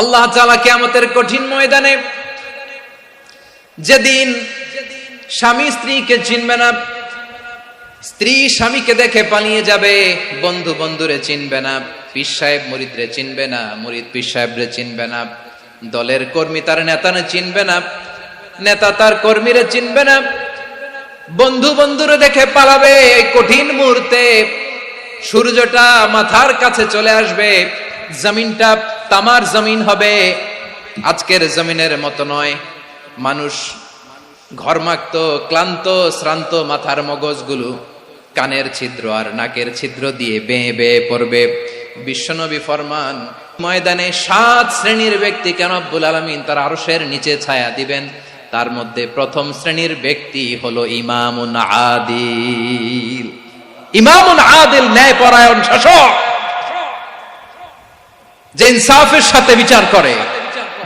আল্লাহ তাআলা কিয়ামতের কঠিন ময়দানে যেদিন স্বামী স্ত্রীকে চিনবে না, স্ত্রী স্বামীকে দেখে পালিয়ে যাবে, বন্ধু বন্ধুরে চিনবে না, পীর সাহেব মুরিদরে চিনবে না, মুরিদ পীর সাহেবরে চিনবে না, দলের কর্মী তার নেতারে চিনবে না, নেতা তার কর্মীরে চিনবে না, বন্ধু বন্ধুরে দেখে পালাবে। এই কঠিন মুহূর্তে সূর্যটা মাথার কাছে চলে আসবে, জমিনটা তামার জমিন হবে, আজকের জমিনের মতো নয়। মানুষ ঘর্মাক্ত, ক্লান্ত, শ্রান্ত মাথার মগজগুলো কানের ছিদ্র আর নাকের ছিদ্র দিয়ে বেয়ে বেয়ে পড়বে। বিশ্বনবী ফরমান, ময়দানে 7 শ্রেণীর ব্যক্তিকে রব্বুল আলামিন তার আরশের নিচে ছায়া দিবেন। তার মধ্যে প্রথম শ্রেণীর ব্যক্তি হলো ইমামুন আদিল। ইমামুন আদিল, ন্যায়পরায়ণ শাসক, যে ইনসাফের সাথে বিচার করে,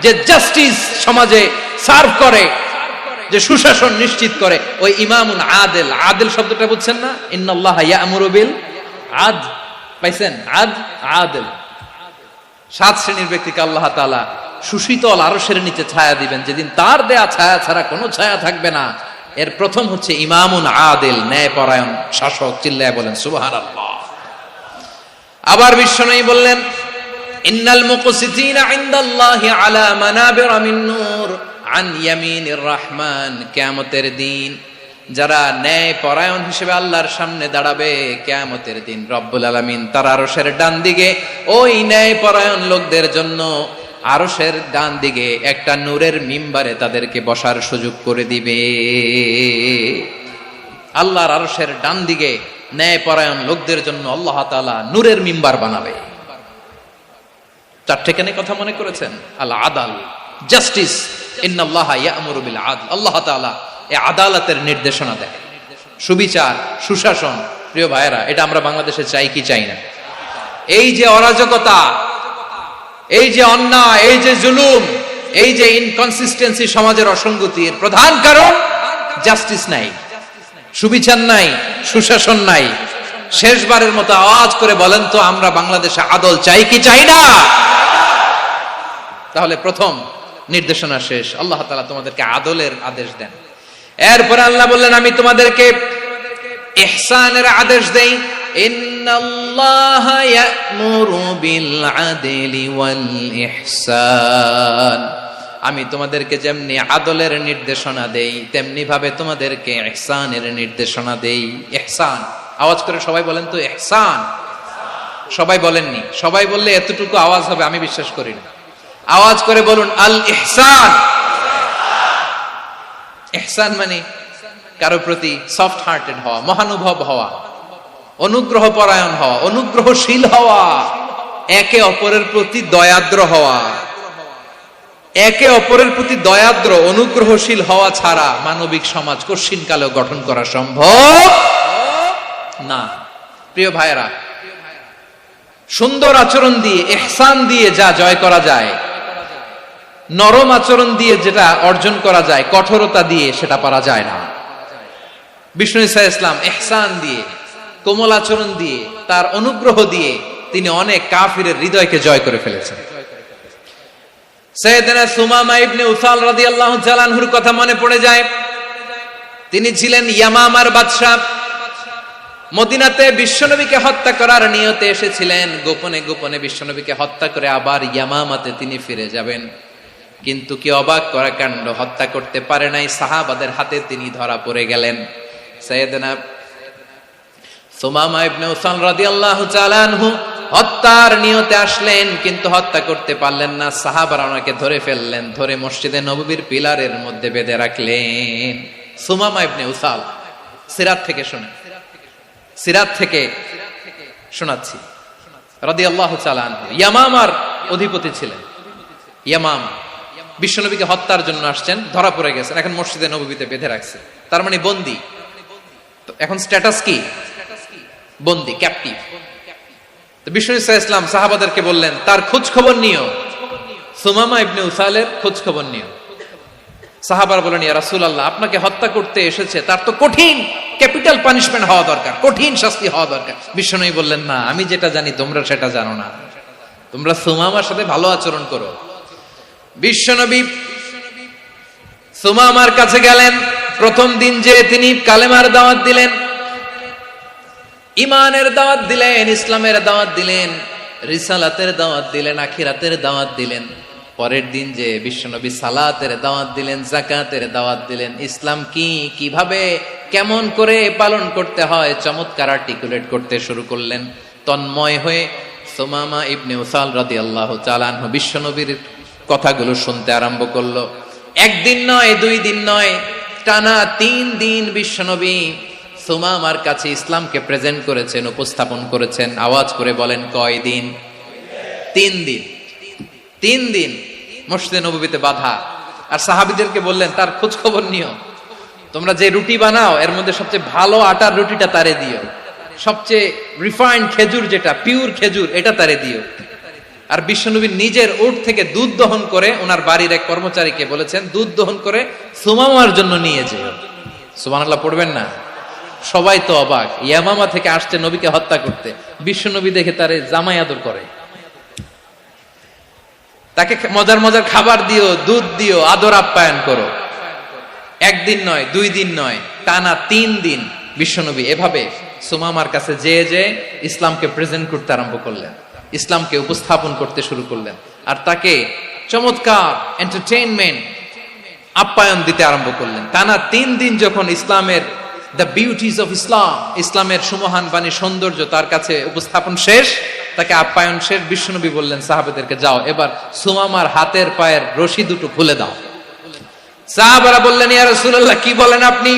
যে জাস্টিস সমাজে সার্ভ করে, যে সুশাসন নিশ্চিত করে, ওই ইমামুন আদিল। আদিল শব্দটা বুঝছেন না? ইন্নাল্লাহা ইয়া'মুরু বিল আদল, পাইছেন? আদিল। 7 শ্রেণীর ব্যক্তিকে আল্লাহ তাআলা সুশীতল আরশের নিচে ছায়া দিবেন, যেদিন তার দেয়া ছায়া ছাড়া কোনো ছায়া থাকবে না। এর প্রথম হচ্ছে ইমামুন আদিল, ন্যায়পরায়ণ শাসক। চিল্লায় বলেন সুবহানাল্লাহ। আবার বিশ্বনবী বললেন, ইন্নাল মুকসিতিনা ইনদাল্লাহি আলা মানাবিরা মিন নূর আন ইয়ামিনির রহমান। কিয়ামতের দিন যারা ন্যায়পরায়ণ হিসেবে আল্লাহর সামনে দাঁড়াবে, কিয়ামতের দিন রব্বুল আলামিন তার আরশের ডান দিকে ওই ন্যায়পরায়ণ লোকদের জন্য আরশের ডান দিকে একটা নূরের মিম্বারে তাদেরকে বসার সুযোগ করে দিবে। আল্লাহর আরশের ডান দিকে ন্যায়পরায়ণ লোকদের জন্য আল্লাহ তাআলা নূরের মিম্বার বানাবে। 4টে কেন কথা মনে করেছেন? আল আদাল, জাস্টিস। ইন্নাল্লাহা ইয়া'মুরু বিল আদল। আল্লাহ তাআলা এই আদালতের নির্দেশনা দেয়, সুবিচার, সুশাসন। প্রিয় ভাইয়েরা, এটা আমরা বাংলাদেশে চাই কি চাই না? এই যে অরাজকতা, এই যে অন্যায়, এই যে জুলুম, এই যে ইনকনসিস্টেন্সি, সমাজের অসঙ্গতি, এর প্রধান কারণ জাস্টিস নাই, সুবিচার নাই, সুশাসন নাই। শেষবারের মতো আওয়াজ করে বলেন তো, আমরা বাংলাদেশে আদল চাই কি চাই না? তাহলে প্রথম নির্দেশনা শেষ। আল্লাহ তাআলা তোমাদেরকে আদলের আদেশ দেন। এরপরে আল্লাহ বললেন, আমি তোমাদেরকে ইহসানের আদেশ দেই। ইন্নাল্লাহা ইয়া'মুরু বিল আদলি ওয়াল ইহসান। আমি তোমাদেরকে যেমনি আদলের নির্দেশনা দেই, তেমনি ভাবে তোমাদেরকে ইহসানের নির্দেশনা দেই। ইহসান, আওয়াজ করে সবাই বলেন তো ইহসান। সবাই বলেননি, সবাই বললে এতটুকু আওয়াজ হবে আমি বিশ্বাস করি না। আওয়াজ করে বলুন আল ইহসান। ইহসান মানে কারো প্রতি সফট হার্টেড হওয়া, মহানুভব হওয়া, অনুগ্রহ পরায়ণ হওয়া, অনুগ্রহশীল হওয়া, একে অপরের প্রতি দয়াদ্র হওয়া। একে অপরের প্রতি দয়াদ্র, অনুগ্রহশীল হওয়া ছাড়া মানবিক সমাজ কশিনকালেও গঠন করা সম্ভব না। প্রিয় ভাইয়েরা, সুন্দর আচরণ দিয়ে, ইহসান দিয়ে যা জয় করা যায়, নরম আচরণ দিয়ে যেটা অর্জন করা যায়, কঠোরতা দিয়ে সেটা পারা যায় না। বিষ্ণু ঈসা ইসলাম ইহসান দিয়ে, কোমল আচরণ দিয়ে, তার অনুগ্রহ দিয়ে তিনি অনেক কাফিরের হৃদয়কে জয় করে ফেলেছেন। সাইয়েদনা সুমামা ইবনে উসাল রাদিয়াল্লাহু তাআলা আনহুর কথা মনে পড়ে যায়। তিনি ছিলেন ইয়ামামার বাদশা। মদিনাতে বিশ্বনবীকে হত্যা করার নিয়তে এসেছিলেন। গোপনে গোপনে বিশ্বনবীকে হত্যা করে আবার ইয়ামামাতে তিনি ফিরে যাবেন। কিন্তু কি অবাক করা কাণ্ড, হত্যা করতে পারে নাই, সাহাবাদের হাতে তিনি ধরা পড়ে গেলেন। সাইয়েদনা সুমামা ইবনে উসাল রাদিয়াল্লাহু তাআলা আনহু হত্যার নিয়তে আসলেন, কিন্তু হত্যা করতে পারলেন না। সাহাবারা ওনাকে ধরে ফেললেন, ধরে মসজিদে নববীর পিলারের মধ্যে বেঁধে রাখলেন। সুমামা ইবনে উসাল, সিরাত থেকে শুনেন, সিরাত থেকে শোনাচ্ছি। রাদিয়াল্লাহু তাআলা আনহু ইয়ামামার অধিপতি ছিলেন। ইয়ামামা বিশ্বনবীকে হত্যার জন্য আসছেন, ধরা পড়ে গেছেন, এখন মসজিদে নববীতে বেঁধে রাখছে। তার মানে বন্দী। এখন স্ট্যাটাস কি? বন্দী, ক্যাপটিভ। তো বিষ্ণু ঈসা ইসলাম সাহাবাদেরকে বললেন, তার খোঁজ খবর নিও, সুমামা ইবনে উসালের খোঁজ খবর নিও। সাহাবারা বলেন, ইয়া রাসূলুল্লাহ, আপনাকে হত্যা করতে এসেছে, তার তো কঠিন ক্যাপিটাল পানিশমেন্ট হওয়া দরকার, কঠিন শাস্তি হওয়া দরকার। বিশ্বনবী বললেন, না, আমি যেটা জানি তোমরা সেটা জানো না। তোমরা সুমামার সাথে ভালো আচরণ করো, বিশ্বনবী সুমামার কাছে গেলেন। প্রথম দিন যে তিনি কালেমার দাওয়াত দিলেন, ইমানের দাওয়াত দিলেন, ইসলামের দাওয়াত দিলেন, রিসালাতের দাওয়াত দিলেন, আখিরাতের দাওয়াত দিলেন। পরের দিন যে বিশ্বনবী সালাতের দাওয়াত দিলেন, যাকাতের দাওয়াত দিলেন, ইসলাম কি, কিভাবে, কেমন করে পালন করতে হয় চমৎকার আর্টিকুলেট করতে শুরু করলেন। তন্ময় হয়ে সুমামা ইবনে উসাল রাদিয়াল্লাহু তাআলা আনহু বিশ্বনবীর কথাগুলো শুনতে আরম্ভ করলো। একদিন নয়, 2 দিন নয়, টানা 3 দিন বিশ্বনবী সুমামার কাছে ইসলামকে প্রেজেন্ট করেছেন, উপস্থাপন করেছেন। আওয়াজ করে বলেন, কয় দিন? 3 দিন। 3 দিন মসজিদে নববীতে বাধা। আর সাহাবীদেরকে বললেন, তার খোঁজ খবর নিও, তোমরা যে রুটি বানাও এর মধ্যে সবচেয়ে ভালো আটার রুটিটা তারে দিও, সবচেয়ে রিফাইন্ড খেজুর, যেটা পিওর খেজুর, এটা তারে দিও। আর বিশ্বনবী নিজের উট থেকে দুধ দহন করে ওনার বাড়ির এক কর্মচারীকে বলেছেন, দুধ দহন করে সুমামার জন্য নিয়ে যেও। সুবহানাল্লাহ পড়বেন না? সবাই তো অবাক, ইয়ামামা থেকে আসছে নবীকে হত্যা করতে, বিশ্বনবী দেখে তারে জামাই আদর করে, তাকে মজার মজার খাবার দিও, দুধ দিও, আদর আপ্যায়ন করো। একদিন নয়, 2 দিন নয়, টানা 3 দিন বিশ্বনবী এভাবে সুমামার কাছে যেয়ে ইসলামকে প্রেজেন্ট করতে আরম্ভ করলেন, ইসলামকে উপস্থাপন করতে শুরু করলেন। আর তাকে চমৎকার এন্টারটেইনমেন্ট, আপ্যায়ন দিতে আরম্ভ করলেন। টানা 3 দিন যখন ইসলামের দ্য বিউটিজ অফ ইসলাম, ইসলামের সুমহান বাণী, সৌন্দর্য তার কাছে উপস্থাপন শেষ, তাকে আপ্যায়ন শেষ, বিশ্বনবী বললেন সাহাবাদেরকে, যাও এবার সুমামার হাতের পায়ের রশি দুটো খুলে দাও। সাহাবারা বললেন, ইয়া রাসূলুল্লাহ, কি বলেন আপনি?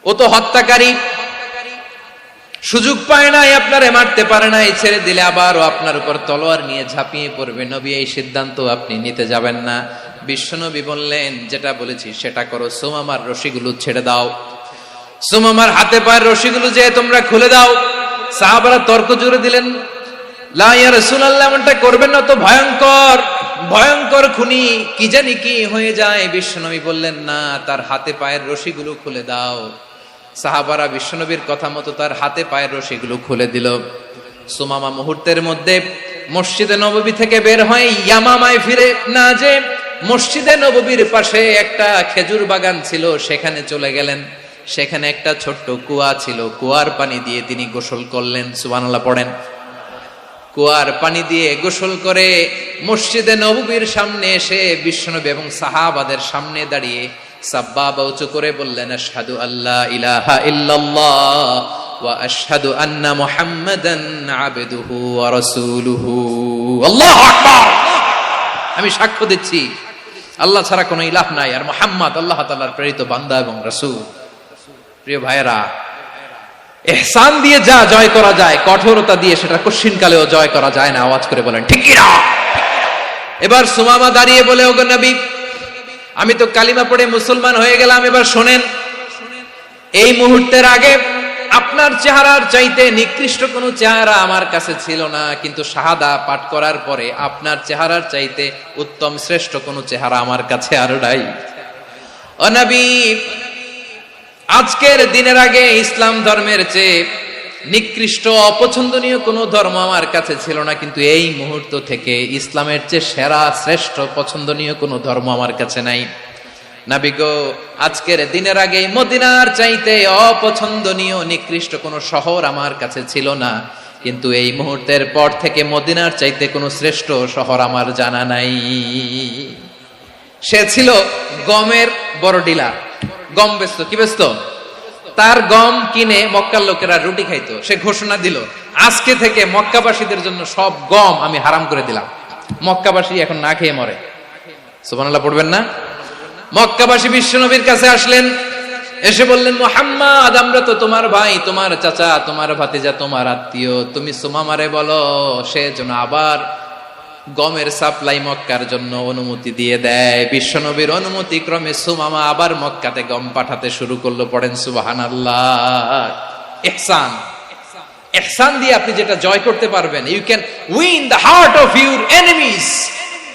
ও তো হত্যাকারী, সুযোগ পায় নাই, আপনারে মারতে পারে নাই, ছেড়ে দিলে আবার ও আপনার উপর তলোয়ার নিয়ে ঝাঁপিয়ে পড়বে। নবী, এই সিদ্ধান্ত আপনি নিতে যাবেন না। বিশ্বনবী বললেন, যেটা বলেছি সেটা করো, সুমামার রশিগুলো ছেড়ে দাও, সুমামার হাতে পায়ের রশিগুলো যে তোমরা খুলে দাও। সাহাবারা তর্ক জুড়ে দিলেন, লা ইয়া রাসূলুল্লাহ, এমনটা করবেন না, তো ভয়ঙ্কর ভয়ঙ্কর খুনি, কি জানি কি হয়ে যায়। বিশ্বনবী বললেন, না, তার হাতে পায়ের রশিগুলো খুলে দাও। সাহাবারা বিশ্বনবীর কথা মতো তার হাতে পায়ের রশিগুলো খুলে দিল। সুমামা মুহূর্তের মধ্যে মসজিদে নববী থেকে বের হয়ে ইয়ামামায় ফিরে না যে মসজিদে নববীর পাশে একটা খেজুর বাগান ছিল, সেখানে চলে গেলেন। সেখানে একটা ছোট্ট কুয়া ছিল, কুয়ার পানি দিয়ে তিনি গোসল করলেন। সুবহানাল্লাহ পড়েন। কুয়ার পানি দিয়ে গোসল করে মসজিদে নববীর সামনে এসে বিশ্বনবী এবং সাহাবাদের সামনে দাঁড়িয়ে সাব্বাবা উঁচু করে বললেন, আশহাদু আল্লা ইলাহা ইল্লাল্লাহ ওয়া আশহাদু আন্না মুহাম্মাদান আবদুহু ওয়া রাসূলুহু। আল্লাহু আকবার। আমি সাক্ষ্য দিচ্ছি আল্লাহ ছাড়া কোনো ইলাহ নাই, আর মুহাম্মদ আল্লাহ তাআলার প্রেরিত বান্দা এবং রাসূল। প্রিয় ভাইয়েরা, ইহসান দিয়ে যা জয় করা যায়, কঠোরতা দিয়ে সেটা কঠিনকালেও জয় করা যায় না। আওয়াজ করে বলেন, ঠিক কি না? এবার সুমামা দাঁড়িয়ে বলে, ওগো নবী, আমি তো কালিমা পড়ে মুসলমান হয়ে গেলাম, এবার শোনেন, এই মুহূর্তের আগে আপনার চেহারার চাইতে নিকৃষ্ট কোনো চেহারা আমার কাছে ছিল না, কিন্তু শাহাদা পাঠ করার পরে আপনার চেহারার চাইতে উত্তম শ্রেষ্ঠ কোনো চেহারা আমার কাছে আর নাই। ও নবী, আজকের দিনের আগে ইসলাম ধর্মের চেয়ে নিকৃষ্ট অপছন্দনীয় কোনো ধর্ম আমার কাছে ছিল না, কিন্তু এই মুহূর্ত থেকে ইসলামের চেয়ে সেরা শ্রেষ্ঠ পছন্দনীয় কোনো ধর্ম আমার কাছে নাই। নবী গো, আজকের দিনের আগে মদিনার চাইতে অপছন্দনীয় নিকৃষ্ট কোনো শহর আমার কাছে ছিল না, কিন্তু এই মুহূর্তের পর থেকে মদিনার চাইতে কোনো শ্রেষ্ঠ শহর আমার জানা নাই। সে ছিল গমের বড় ডিলার, গম বেচতো। কি বেচতো? তার গম কিনে মক্কার লোকেরা রুটি খাইতো। সে ঘোষণা দিল, আজকে থেকে মক্কাবাসীদের জন্য সব গম আমি হারাম করে দিলাম, মক্কাবাসী এখন না খেয়ে মরে। সুবহানাল্লাহ পড়বেন না? মক্কাবাসী বিশ্বনবীর কাছে আসলেন, এসে বললেন, মুহাম্মদ, আমরা তো তোমার ভাই, তোমার চাচা, তোমার ভাতিজা, তোমার আত্মীয়, তুমি সুমামারে বলো সে যেন আবার গমের সাপ্লাই মক্কার জন্য অনুমতি দিয়ে দেয়। বিশ্বনবীর অনুমতি ক্রমে সুমামা আবার মক্কাতে গম পাঠাতে শুরু করলো। পড়েন সুবহানাল্লাহ। ইহসান, ইহসান দিয়ে আপনি যেটা জয় করতে পারবেন, you can win the heart of your enemies.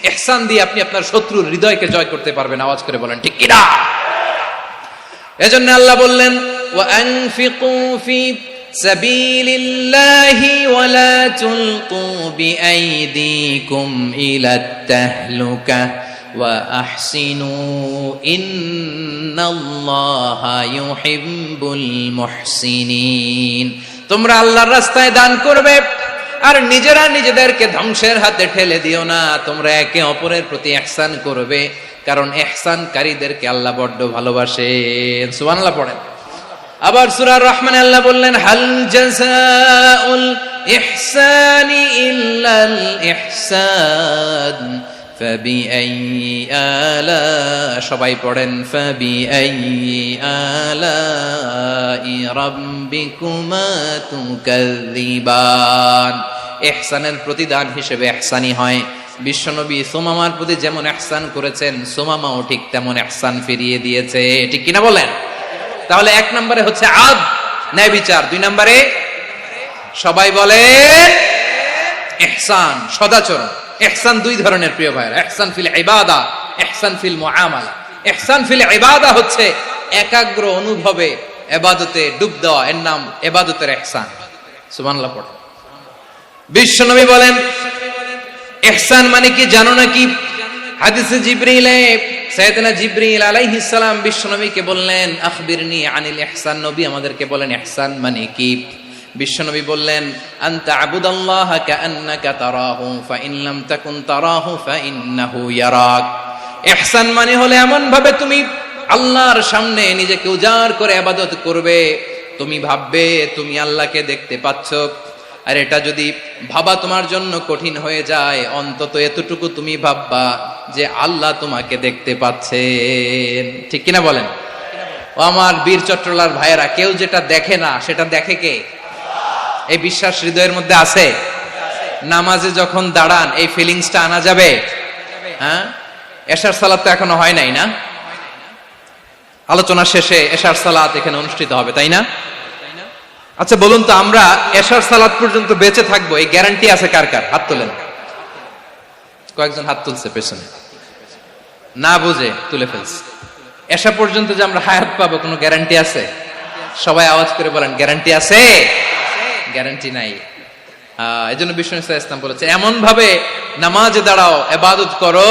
ইহসান দিয়ে আপনি আপনার শত্রুর হৃদয়কে জয় করতে পারবেন। আওয়াজ করে বলেন, ঠিক কি না? এজন্য আল্লাহ বললেন, ওয়া আনফিকু ফি সাবিলিল্লাহি ওয়ালা তুলকু বিআইদিকুম ইলাত তাহলুকা ওয়া আহসিনু ইন্নাল্লাহা ইউহিব্বুল মুহসিনিন। তোমরা আল্লাহর রাস্তায় দান করবে আর নিজেরা নিজেদেরকে ধ্বংসের হাতে ঠেলে দিও না। তোমরা একে অপরের প্রতি ইহসান করবে, কারণ ইহসানকারীদেরকে আল্লাহ বড্ড ভালোবাসেন। সুবহানাল্লাহ পড়েন। আবার সূরা রহমানে আল্লাহ বললেন, হাল জাযাউল ইহসানি ইল্লাল ইহসান ফাবিআইয়ি আলা, সবাই পড়েন, ফাবিআইয়ি আলাই রাব্বিকুমা তুকাযযিবান। ইহসানের প্রতিদান হিসেবে ইহসানই হয়। বিশ্বনবী সুমামার প্রতি যেমন ইহসান করেছেন, সুমামাও ঠিক তেমন ইহসান ফিরিয়ে দিয়েছে। ঠিক কিনা বলেন? তাহলে এক নম্বরে হচ্ছে আদ, ন্যায় বিচার। দুই নম্বরে সবাই বলেন ইহসান, সদাচরণ। ইহসান দুই ধরনের প্রিয় ভাইরা, ইহসান ফিল ইবাদা, ইহসান ফিল মুআমালা। ইহসান ফিল ইবাদা হচ্ছে একাগ্র অনুভবে ইবাদতে ডুব দেওয়া, এর নাম ইবাদতের ইহসান। সুবহানাল্লাহ পড়ো। বিশ্বনবী বলেন ইহসান মানে কি জানো নাকি? হাদিসে জিবরিলে সাইয়েদনা জিবরিল আলাইহিস সালাম বিশ্বনবীকে বললেন, আখবিরনি আনিল ইহসান। নবী আমাদেরকে বলেন ইহসান মানে কি? বিশ্বনবী বললেন, আনতা আবুদাল্লাহ কাআন্নাকা তারাহু ফাইন লাম তাকুন তারাহু ফাইন্নাহু ইয়ারাক। ইহসান মানে হলো এমন ভাবে তুমি আল্লাহর সামনে নিজেকে উজাড় করে ইবাদত করবে, তুমি ভাববে তুমি আল্লাহকে দেখতে পাচ্ছ। আর এটা যদি ভাবা তোমার জন্য কঠিন হয়ে যায়, অন্তত এতটুকু তুমি ভাববা যে আল্লাহ তোমাকে দেখতে পাচ্ছেন। ঠিক কিনা বলেন? ও আমার বীর চট্টলার ভাইয়েরা, কেউ যেটা দেখে না সেটা দেখে কে? এই বিশ্বাস হৃদয়ের মধ্যে আছে? নামাজে যখন দাঁড়ান এই ফিলিংসটা আনা যাবে? হ্যাঁ, এশার সালাত তো এখনো হয় নাই না? আলোচনা শেষে এশার সালাত এখানে অনুষ্ঠিত হবে, তাই না? আচ্ছা বলুন তো, আমরা এশার সালাত পর্যন্ত বেঁচে থাকবো এই গ্যারান্টি আছে কার কার? হাত তোলেন। কয়েকজন হাত তুলছে পেছনে, না বুঝে তুলে ফেলছে। এশা পর্যন্ত যে আমরা হায়াত পাবো কোনো গ্যারান্টি আছে? সবাই আওয়াজ করে বলেন, গ্যারান্টি আছে? গ্যারান্টি নাই। এজন্য বিষ্ণু ইসলাম বলেছে এমন ভাবে নামাজে দাঁড়াও, ইবাদত করো,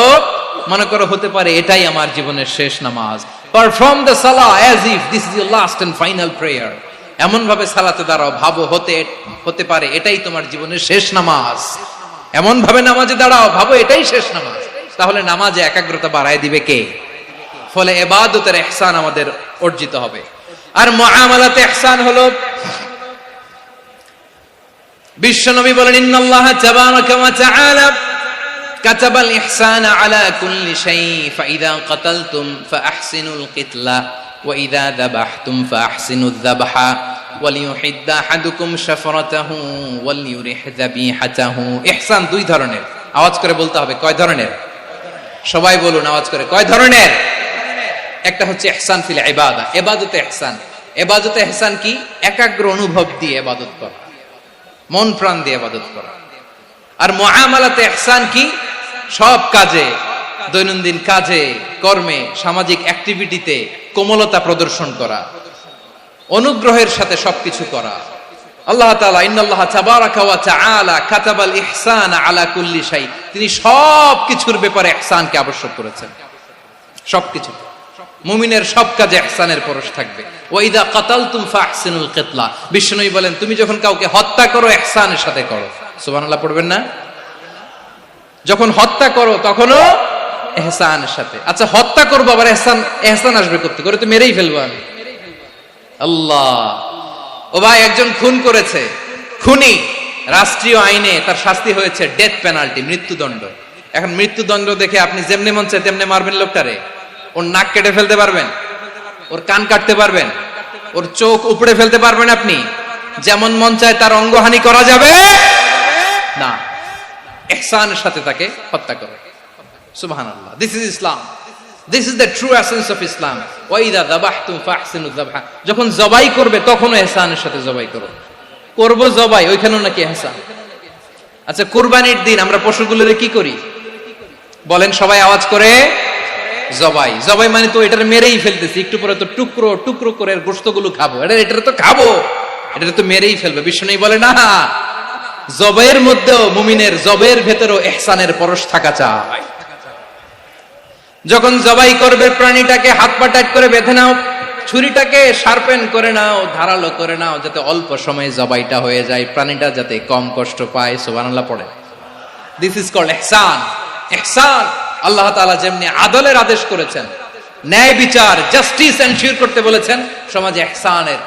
মনে করো হতে পারে এটাই আমার জীবনের শেষ নামাজ। পারফর্ম দ্য সালাহ as if this is your last and final prayer. এমন ভাবে সালাতে দাঁড়াও, ভাবো হতে পারে এটাই তোমার জীবনের শেষ নামাজ। এমন ভাবে নামাজে দাঁড়াও, ভাবো এটাই শেষ নামাজ। তাহলে নামাজে একাগ্রতা বাড়ায় দিবে কে? ফলে ইবাদতের ইহসান আমাদের অর্জিত হবে। আর মুআমালাতে ইহসান হলো, বিশ্বনবী বলেন, ইন্নাল্লাহা তাবারাকা ওয়া তাআলা কাতাবাল ইহসানা আলা কুল্লি শাই ফাইযা কাতালতুম ফাআহসিনুল কিতলা ওয়া ইযা যাবাহতুম ফাআহসিনুয যাবহা ওয়ালিয়ুহিদ্দা আহাদুকুম শাফরাতাহু ওয়ালিয়ুরিহ যাবিহাতাহু। ইহসান দুই ধরনের। আওয়াজ করে বলতে হবে, কয় ধরনের? সবাই বলুন আওয়াজ করে, কয় ধরনের? একটা হচ্ছে ইহসান ফিল ইবাদা, ইবাদতে ইহসান। ইবাদতে ইহসান কি? একাগ্র অনুভব দিয়ে ইবাদত করা, মন প্রাণ দিয়ে ইবাদত করা। আর মুআমালাতে ইহসান কি? সব কাজে, দৈনন্দিন কাজে, কর্মে, সামাজিক অ্যাক্টিভিটিতে কোমলতা প্রদর্শন করা, অনুগ্রহের সাথে সবকিছু করা। আল্লাহ তাআলা ইন্নাল্লাহা তাবারাকা ওয়া তাআলা কাতাবাল ইহসান আলা কুল্লি শাই, তিনি সবকিছুর ব্যাপারে ইহসানকে আবশ্যক করেছেন। সবকিছু, মুমিনের সব কাজে ইহসানের পরশ থাকবে। ওয়া ইযা কাতালতুম ফাহসিনুল কিতলা, বিষ্ণুই বলেন তুমি যখন কাউকে হত্যা করো ইহসানের সাথে করো। সুবহানাল্লাহ পড়বেন না? যখন হত্যা করো তখনও ইহসানের সাথে। আচ্ছা হত্যা করবো আবার ইহসান আসবে করতে করে, তো মেরেই ফেলবো আমি। আল্লাহ, ও ভাই একজন খুন করেছে, খুনি, রাষ্ট্রীয় আইনে তার শাস্তি হয়েছে ডেথ পেনাল্টি, মৃত্যুদণ্ড। এখন মৃত্যুদণ্ড দেখে আপনি যেমনি মন চায় তেমনি মারবেন লোকটারে? ওর নাক কেটে ফেলতে পারবেন? ওর কান কাটতে পারবেন? ওর চোখ উপড়ে ফেলতে পারবেন আপনি? যেমন মন চায় তার অঙ্গহানি করা যাবে না। ইহসানের সাথে তাকে হত্যা করো। সুবহানাল্লাহ, this is Islam, this is the true essence of Islam. ওয়া ইযা যাবাহতুম ফাহসিনুয যাবহা, যখন জবাই করবে তখনও ইহসানের সাথে জবাই করো। করব জবাই, ওইখানেও নাকি ইহসান। আচ্ছা কুরবানির দিন আমরা পশুগুলোরে কি করি বলেন সবাই আওয়াজ করে? জবাই। জবাই মানে তো এটার মেরেই ফেলতেছি, একটু পরে তো টুকরো টুকরো করে গোশতগুলো খাবো, এটা তো খাবো, এটা তো মেরেই ফেলবে। বিষ্ণু বলে না, জবের মধ্যেও মুমিনের জবের ভেতরেও ইহসানের পরশ থাকা চাই। যখন জবাই করবে প্রাণীটাকে হাত পা টাইট করে বেঁধে নাও, ছুরিটাকে শার্পেন করে নাও, ধারালো করে নাও, যাতে অল্প সময়ে জবাইটা হয়ে যায়, প্রাণীটা যাতে কম কষ্ট পায়। সুবহানাল্লাহ পড়ে। দিস ইজ কল্ড ইহসান। ইহসান আল্লাহ তাআলা যেমনি আদলের আদেশ করেছেন, ন্যায় বিচার জাস্টিস এনশিওর করতে বলেছেন, সমাজে ইহসানের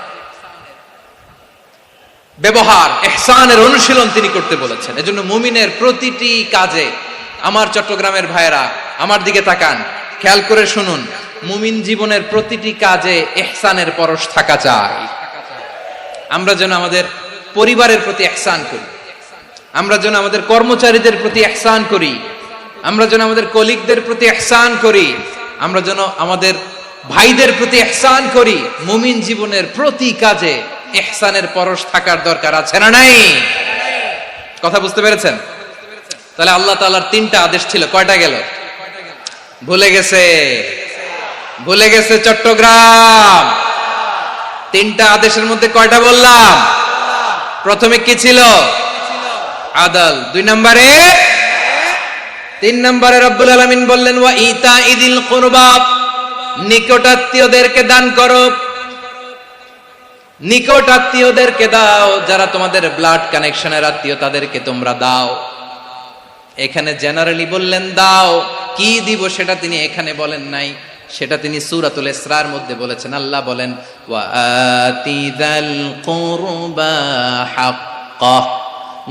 ব্যবহার, ইহসানের অনুশীলন তিনি করতে বলেছেন। এজন্য মুমিনের প্রতিটি কাজে, আমার চট্টগ্রামের ভাইয়েরা আমার দিকে তাকান, খেয়াল করে শুনুন, মুমিন জীবনের প্রতিটি কাজে ইহসানের পরশ থাকা চাই। আমরা যেন আমাদের পরিবারের প্রতি ইহসান করি, আমরা যেন আমাদের কর্মচারীদের প্রতি ইহসান করি, আমরা যেন আমাদের কলিগদের প্রতি ইহসান করি, আমরা যেন আমাদের ভাইদের প্রতি ইহসান করি। মুমিন জীবনের প্রতি কাজে ইহসানের পরশ থাকার দরকার আছে না নাই? কথা বুঝতে পেরেছেন? তাহলে আল্লাহ তাআলার তিনটা আদেশ ছিল, কয়টা গেল? ভুলে গেছে, ভুলে গেছে চট্টগ্রাম। তিনটা আদেশের মধ্যে কয়টা বললাম? প্রথমে কি ছিল? আদল। 2 নম্বরে, 3 নম্বরে রব্বুল আলামিন বললেন ওয়া ইতাইদিল কুরবা, নিকটাত্মীয়দেরকে দান করো, নিকটাত্মীয়দেরকে দাও, যারা তোমাদের ব্লাড কানেকশনের আত্মীয় তাদেরকে তোমরা দাও। এখানে জেনারেলি বললেন দাও, কি দিব সেটা তিনি এখানে বলেন নাই, সেটা তিনি সূরাতুল ইসরার মধ্যে বলেছেন। আল্লাহ বলেন ওয়া আতিযাল কুরবা হাক্কাহ,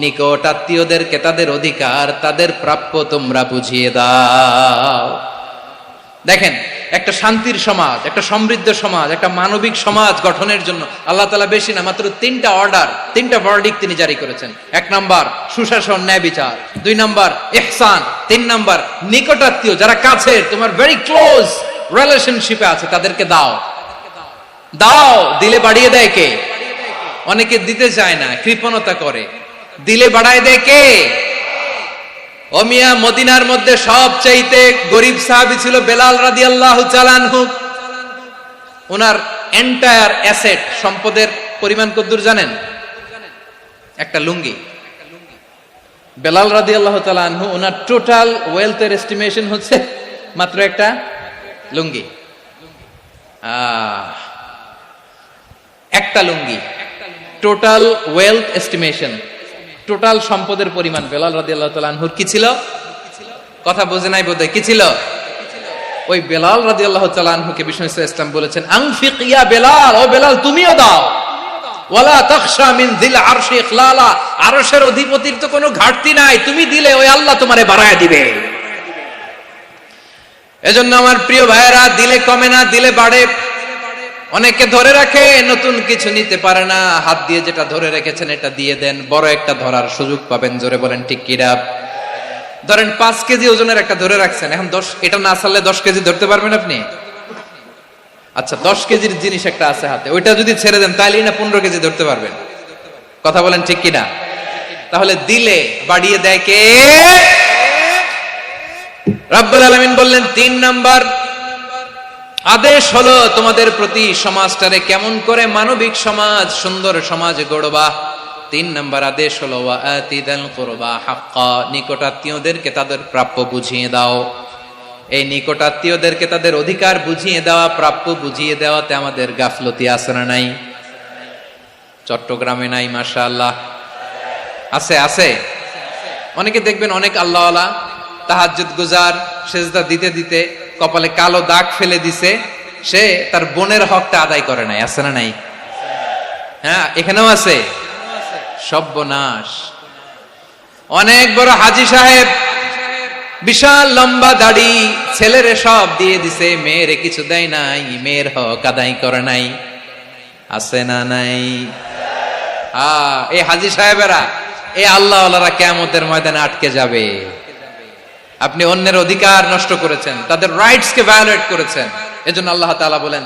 নিকটাত্মীয়দেরকে তাদের অধিকার, তাদের প্রাপ্য তোমরা বুঝিয়ে দাও। দেখেন, একটা শান্তির সমাজ, একটা সমৃদ্ধ সমাজ, একটা মানবিক সমাজ গঠনের জন্য আল্লাহ তাআলা বেশি না, মাত্র 3টা অর্ডার, 3টা ভার্ডিক্ট তিনি জারি করেছেন। 1 নাম্বার সুশাসন, ন্যায় বিচার। 2 নাম্বার ইহসান। 3 নাম্বার নিকটাত্মীয়, যারা কাছের, তোমার ভেরি ক্লোজ রিলেশনশিপে আছে, তাদেরকে দাও। দাও, দিলে বাড়িয়ে দেয় কে? অনেকে দিতে চায় না, কৃপণতা করে। দিলে বাড়ায় দেয় কে? ও মিয়া, মদিনার মধ্যে সবচাইতে গরিব সাহাবী ছিল বেলাল রাদিয়াল্লাহু তাআলা আনহু। ওনার এন্টায়ার অ্যাসেট, সম্পদের পরিমাণ কতদূর জানেন? একটা লুঙ্গি। বেলাল রাদিয়াল্লাহু তাআলা আনহু, ওনার টোটাল ওয়েলথের এস্টিমেশন হচ্ছে মাত্র একটা লুঙ্গি। একটা লুঙ্গি, টোটাল ওয়েলথ এস্টিমেশন, টোটাল সম্পদের পরিমাণ বেলাল রাদিয়াল্লাহু তাআলা আনহুর কি ছিল? কথা বোঝে নাই বোধহয়। কি ছিল? ওই বেলাল রাদিয়াল্লাহু তাআলা আনহুকে বিষ্ণু ইসলাম বলেছেন, আনফিক ইয়া বেলাল, ও বেলাল তুমিও দাও। ওয়ালা তাখশা মিন যিল আরশি ইখলালা, আরশের অধিপতির তো কোনো ঘাটতি নাই, তুমি দিলে ওই আল্লাহ তোমারে বাড়ায় দিবে। এজন্য আমার প্রিয় ভাইয়েরা, দিলে কমে না, দিলে বাড়ে। অনেকে ধরে রাখে, নতুন কিছু নিতে পারে না, হাত দিয়ে যেটা ধরে রেখেছেন এটা দিয়ে দেন, বড় একটা ধরার সুযোগ পাবেন। জোরে বলেন ঠিক কিনা? ধরেন 5 কেজি ওজনের একটা ধরে রাখছেন, এখন 10, এটা না ছাড়লে 10 কেজি ধরতে পারবেন আপনি? আচ্ছা, 10 কেজির জিনিস একটা আছে হাতে, ওইটা যদি ছেড়ে দেন তাহলেই না 15 কেজি ধরতে পারবেন। কথা বলেন ঠিক কিনা? তাহলে দিলে বাড়িয়ে দেয় কে? রব্বুল আলামিন বললেন 3 নাম্বার আদেশ হলো তোমাদের প্রতি সমাজটারে কেমন করে মানবিক সমাজ, সুন্দর সমাজ গড়বা। 3 নাম্বার আদেশ হলো ওয়া আতিদাল কুরবা হাক্কা, নিকটাত্মীয়দেরকে তাদের প্রাপ্য বুঝিয়ে দাও। এই নিকটাত্মীয়দেরকে তাদের অধিকার বুঝিয়ে দেওয়া, প্রাপ্য বুঝিয়ে দেওয়াতে আমাদের গাফলতি আছে না নাই? চট্টগ্রামে নাই? মাশাআল্লাহ আছে, আছে। অনেকে দেখবেন অনেক আল্লাহওয়ালা, তাহাজ্জুদ গুজার, সেজদা দিতে দিতে কপালে কালো দাগ ফেলে দিছে, সে তার বোনের হকটা আদায় করে নাই। আছে না নাই? হ্যাঁ, এখানেও আছে। সর্বনাশ। অনেক বড় হাজী সাহেব, বিশাল লম্বা দাড়ি, ছেলেরে সব দিয়ে দিছে, মেয়েরে কিছু দেয় নাই, মেয়ের হক আদায় করে নাই। আছে না নাই? এই হাজী সাহেবেরা, এই আল্লাহওয়ালারা কিয়ামতের ময়দানে আটকে যাবে। আপনি অন্যের অধিকার নষ্ট করেছেন, তাদের রাইটস কে ভায়োলেট করেছেন। এজন্য আল্লাহ তাআলা বলেন,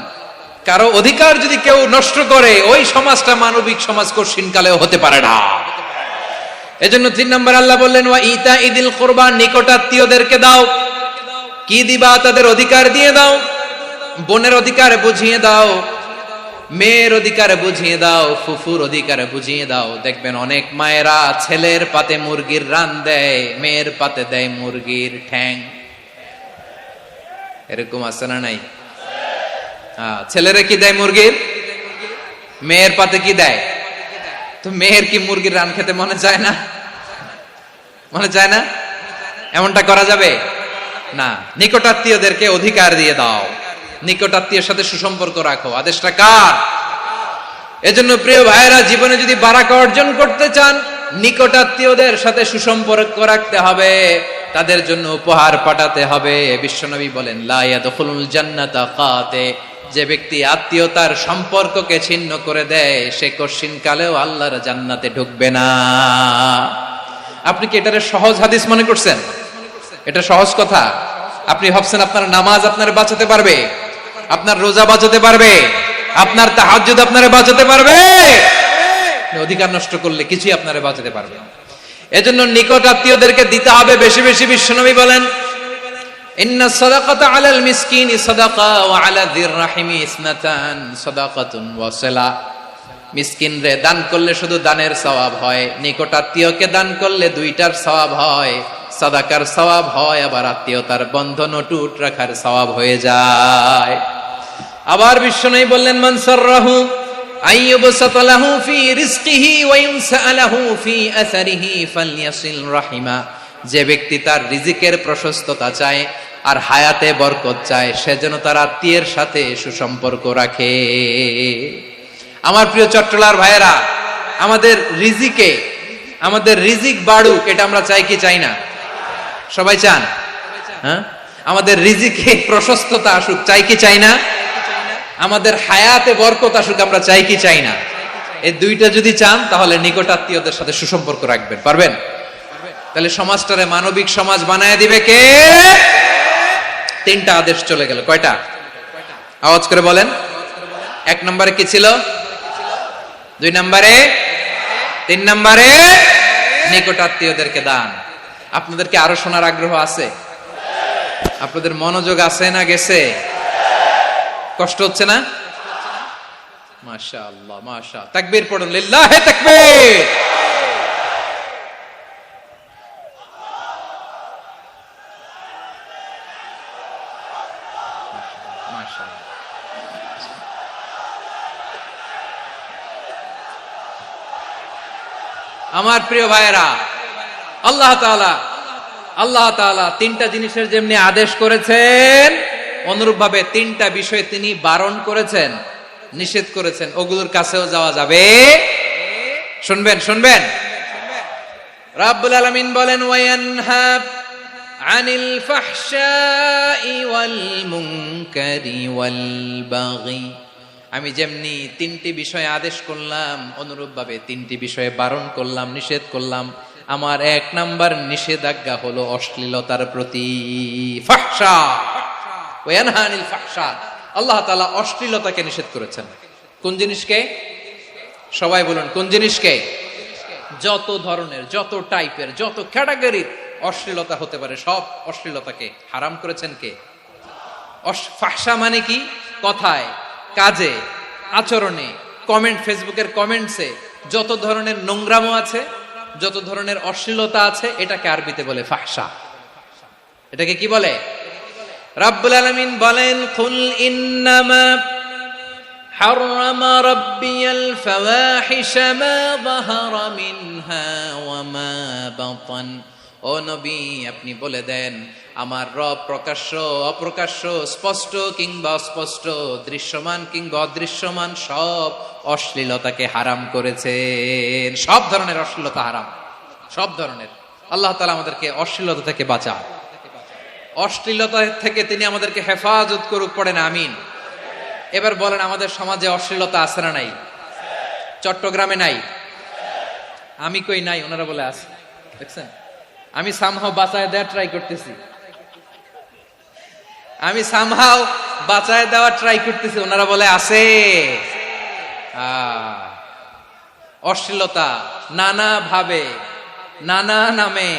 কারো অধিকার যদি কেউ নষ্ট করে, ওই সমাজটা মানবিক সমাজ কঠিনকালেও হতে পারে না। এজন্য 3 নম্বর আল্লাহ বললেন ওয়া ইতাইদিল কুরবা, নিকটাত্মীয়দেরকে দাও। কি দিবা? তাদের অধিকার দিয়ে দাও, বোনের অধিকার বুঝিয়ে দাও। মেয়ের অধিকার বুঝিয়ে দাও, ফুফুর অধিকার বুঝিয়ে দাও। দেখবেন অনেক মায়েরা ছেলের পাতে মুরগির রান দেয়, মেয়ের পাতে দেয় মুরগির ঠ্যাং। এরকম আছে না নাই? ছেলেরা কি দেয় মুরগির, মেয়ের পাতে কি দেয়? তো মেয়ের কি মুরগির রান খেতে মনে চায় না? মনে চায় না? এমনটা করা যাবে না। নিকটাত্মীয়দেরকে অধিকার দিয়ে দাও, নিকটাত্মীয়ের সাথে সুসম্পর্ক রাখো। আদেশটা কার? এজন্য প্রিয় ভাইয়েরা, জীবনে যদি বারাকা অর্জন করতে চান, নিকটাত্মীয়দের সাথে সুসম্পর্ক রাখতে হবে, তাদের জন্য উপহার পাঠাতে হবে। বিশ্বনবী বলেন, লা ইয়াদখুলুল জান্নাতা কাতে, যে ব্যক্তি আত্মীয়তার সম্পর্ককে ছিন্ন করে দেয়, সে কশিন কালেও আল্লাহর জান্নাতে ঢুকবে না। আপনি কি এটারে সহজ হাদিস মনে করছেন? এটা সহজ কথা? আপনি ভাবছেন আপনার নামাজ আপনার বাঁচাতে পারবে, আপনার রোজা বাঁচাতে পারবে, আপনার তাহাজ্জুদ আপনারে বাঁচাতে পারবে? অধিকার নষ্ট করলে কিছুই আপনারে বাঁচাতে পারবে না। এজন্য নিকট আত্মীয়দেরকে দিতে হবে বেশি বেশি। বিশ্বনবী বলেন, ইন্না সাদাকাতা আলাল মিসকিনি সাদাকা ওয়া আলা যির রাহিমি ইসনাতান সাদাকাতুন ওয়া সিলা। মিসকিনরে দান করলে শুধু দানের সওয়াব হয়, নিকট আত্মীয়কে দান করলে দুইটার সওয়াব হয়। সাদাকার সওয়াব হয়, আবার আত্মীয়তার বন্ধন অটুট রাখার সওয়াব হয়ে যায়। আবার বিশ্বনবী বললেন, মান সাররাহু আইয়ুবসাতা লাহু ফি রিজকিহি ওয়া ইউনসা লাহু ফি আসারিহি ফালইয়াসিল রাহিমা। যে ব্যক্তি তার রিজিকের প্রশস্ততা চায় আর হায়াতে বরকত চায়, সে যেন তার আত্মীয়ের সাথে সুসম্পর্ক রাখে। আমার প্রিয় চট্টলার ভাইয়েরা, আমাদের রিজিক বাড়ুক, এটা আমরা চাই কি চাই না? সবাই চান? হ্যাঁ, আমাদের রিজিকে প্রশস্ততা আসুক, চাই কি চাই না? আমাদের হায়াতে বরকত আসুক, আমরা চাই কি চাই না? এই দুইটা যদি চান, তাহলে নিকটাত্মীয়দের সাথে সুসম্পর্ক রাখবেন। পারবেন? তাহলে সমাজটারে মানবিক সমাজ বানায় দিবে কে? তিনটা আদেশ চলে গেল। কয়টা? আওয়াজ করে বলেন। 1 নম্বরে কি ছিল? 2 নম্বরে, 3 নম্বরে নিকটাত্মীয়দেরকে দান। আপনাদেরকে আরো শোনার আগ্রহ আছে? আপনাদের মনোযোগ আছে না গেছে? কষ্ট হচ্ছে না? মাশাআল্লাহ, মাশাআল্লাহ। তাকবীর পড়ুন, লিল্লাহি তাকবীর। আমার প্রিয় ভাইয়েরা, আল্লাহ তাআলা 3টা জিনিসের যেমনি আদেশ করেছেন, অনুরূপ ভাবে 3টা বিষয়ে তিনি বারণ করেছেন, নিষেধ করেছেন। ওগুলোর কাছেও যাওয়া যাবে। শুনবেন। রাব্বুল আলামিন বলেন, ওয়ায়ানহা আনিল ফাহশাই ওয়াল মুনকারি ওয়াল বাগি। আমি যেমনি 3টি বিষয়ে আদেশ করলাম, অনুরূপ ভাবে 3টি বিষয়ে বারণ করলাম, নিষেধ করলাম। আমার 1 নাম্বার নিষেধাজ্ঞা হলো অশ্লীলতার প্রতি। ফাহশা, ওয়ায়ানহা আনিল ফাহশা। আল্লাহ তাআলা অশ্লীলতাকে নিষেধ করেছেন। কোন জিনিসকে? সবাই বলুন, কোন জিনিসকে? যত ধরনের, যত টাইপের, যত ক্যাটাগরির অশ্লীলতা হতে পারে, সব অশ্লীলতাকে হারাম করেছেন কে? ফাহশা মানে কি? কথায়, কাজে, আচরণে, কমেন্ট, ফেসবুকের কমেন্টসে যত ধরনের নোংরামো আছে, যত ধরনের অশ্লীলতা আছে, এটাকে আরবিতে বলে ফাহশা। এটাকে কি বলে? রাব্বুল আলামিন বলেন, কুল ইন্নামা হারামা রাব্বিয়াল ফাওয়াহিশা মা যাহারা মিনহা ওয়া মা বাতান। ও নবী, আপনি বলে দেন, আমার রব প্রকাশ্য, অপ্রকাশ্য, স্পষ্ট কিংবা অস্পষ্ট, দৃশ্যমান কিংবা অদৃশ্যমান সব অশ্লীলতাকে হারাম করেছেন। সব ধরনের অশ্লীলতা হারাম, সব ধরনের। আল্লাহ তাআলা আমাদেরকে অশ্লীলতা থেকে বাঁচান, অশ্লীলতা থেকে তিনি আমাদেরকে হেফাজত করুক। পড়েন আমিন। এবার বলেন, আমাদের সমাজে অশ্লীলতা আছে না নাই? চট্টগ্রামে নাই? আমি কই নাই, ওনারা বলে আছে। দেখছেন, আমি সামহাও বাঁচায় দেওয়ার ট্রাই করতেছি, ওনারা বলে আছে। অশ্লীলতা নানা ভাবে, নানা নামে,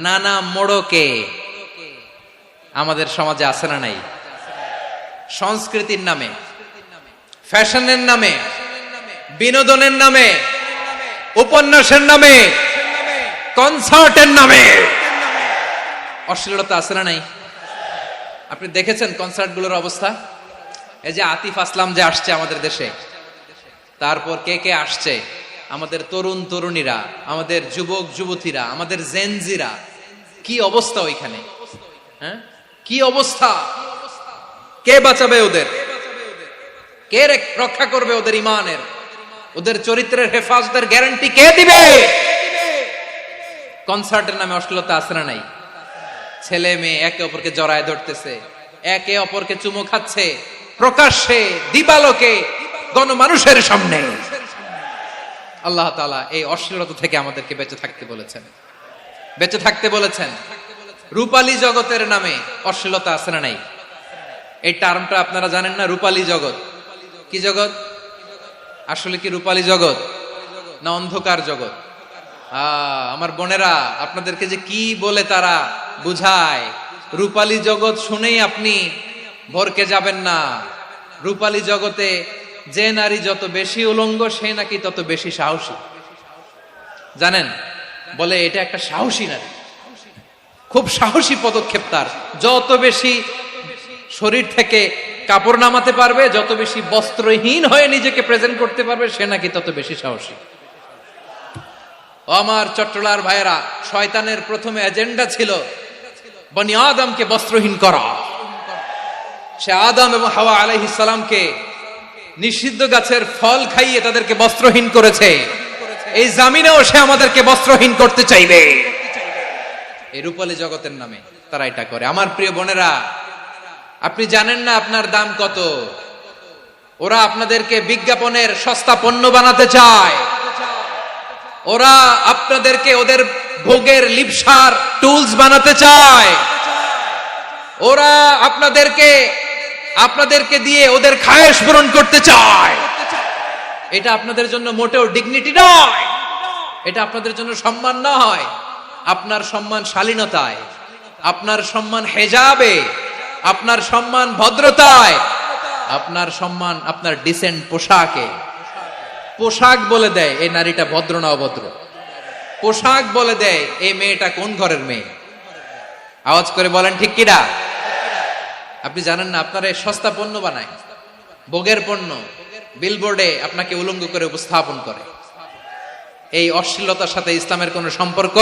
নানা মোড়কে আমাদের সমাজে আছে না নাই? সংস্কৃতির নামে, ফ্যাশনের নামে, বিনোদনের নামে, উপন্যাসের নামে, কনসার্টের নামে অশ্লীলতা আছে না নাই? আপনি দেখেছেন কনসার্ট গুলোর অবস্থা? এই যে আতিফ আসলাম যে আসছে আমাদের দেশে, তারপর কে কে আসছে, আমাদের তরুণ তরুণীরা, আমাদের যুবক যুবতীরা, আমাদের জেনজিরা, কি অবস্থা ওইখানে? হ্যাঁ, কি অবস্থা? কে বাঁচাবে ওদের? কে রক্ষা করবে ওদের ইমানের, ওদের চরিত্রের হেফাজতের গ্যারান্টি কে দিবে? কনসার্টের নামে অশ্লীলতা আছে না নাই? ছেলে মেয়ে একে অপরকে জড়ায় ধরতেছে, একে অপরকে চুমু খাচ্ছে প্রকাশ্যে, দিবালোকে, গণমানুষের সামনে। আল্লাহ তাআলা এই অশ্লীলতা থেকে আমাদেরকে বেঁচে থাকতে বলেছেন, বেঁচে থাকতে বলেছেন। রূপালী জগতের নামে অশ্লীলতা আছে না নাই? এই টার্মটা আপনারা জানেন না? রূপালী জগৎ কি জগৎ? আসলে কি রূপালী জগৎ না অন্ধকার জগৎ? আমার বোনেরা, আপনাদেরকে যে কি বলে তারা বুঝায়, রূপালী জগৎ শুনেই আপনি ভরকে যাবেন না। রূপালী জগতে যে নারী যত বেশি উলঙ্গ, সে নাকি তত বেশি সাহসী। জানেন, বলে এটা একটা সাহসী নারী, খুব সাহসী পদক্ষেপ তার। যত বেশি শরীর থেকে কাপড় নামাতে পারবে, যত বেশি বস্ত্রহীন হয়ে নিজেকে প্রেজেন্ট করতে পারবে, সে নাকি তত বেশি সাহসী। আমার চট্টলার ভাইয়েরা, শয়তানের প্রথমে এজেন্ডা ছিল বনি আদমকে বস্ত্রহীন করা। সে আদম এবং হাওয়া আলাইহিস সালামকে নিষিদ্ধ গাছের ফল খাইয়ে তাদেরকে বস্ত্রহীন করেছে। এই জামিনেও সে আমাদেরকে বস্ত্রহীন করতে চাইবে। এই রূপালী জগতের নামে তারা এটা করে। আমার প্রিয় বোনেরা, আপনি জানেন না আপনার দাম কত। ওরা আপনাদেরকে বিজ্ঞাপনের সস্তা পণ্য বানাতে চায়। ওরা আপনাদেরকে ওদের ভোগের লিপসার টুলস বানাতে চায়। ওরা আপনাদেরকে দিয়ে ওদের খায়েশ পূরণ করতে চায়। এটা আপনাদের জন্য মোটেও ডিগনিটি নয়, এটা আপনাদের জন্য সম্মান নয়। আপনার সম্মান শালীনতায়, আপনার সম্মান হেজাবে, আপনার সম্মান ভদ্রতায়, আপনার সম্মান আপনার ডিসেন্ট পোশাকে। পোশাক বলে দেয় এই নারীটা ভদ্র না অভদ্র। পোশাক বলে দেয় এই মেয়েটা কোন ঘরের মেয়ে। আওয়াজ করে বলেন ঠিক কিনা? আপনি জানেন না, আপনারা সস্তা পণ্য বানায়, ভোগের পণ্য, বিলবোর্ডে আপনাকে উলঙ্গ করে উপস্থাপন করে। এই অশ্লীলতার সাথে ইসলামের কোন সম্পর্ক?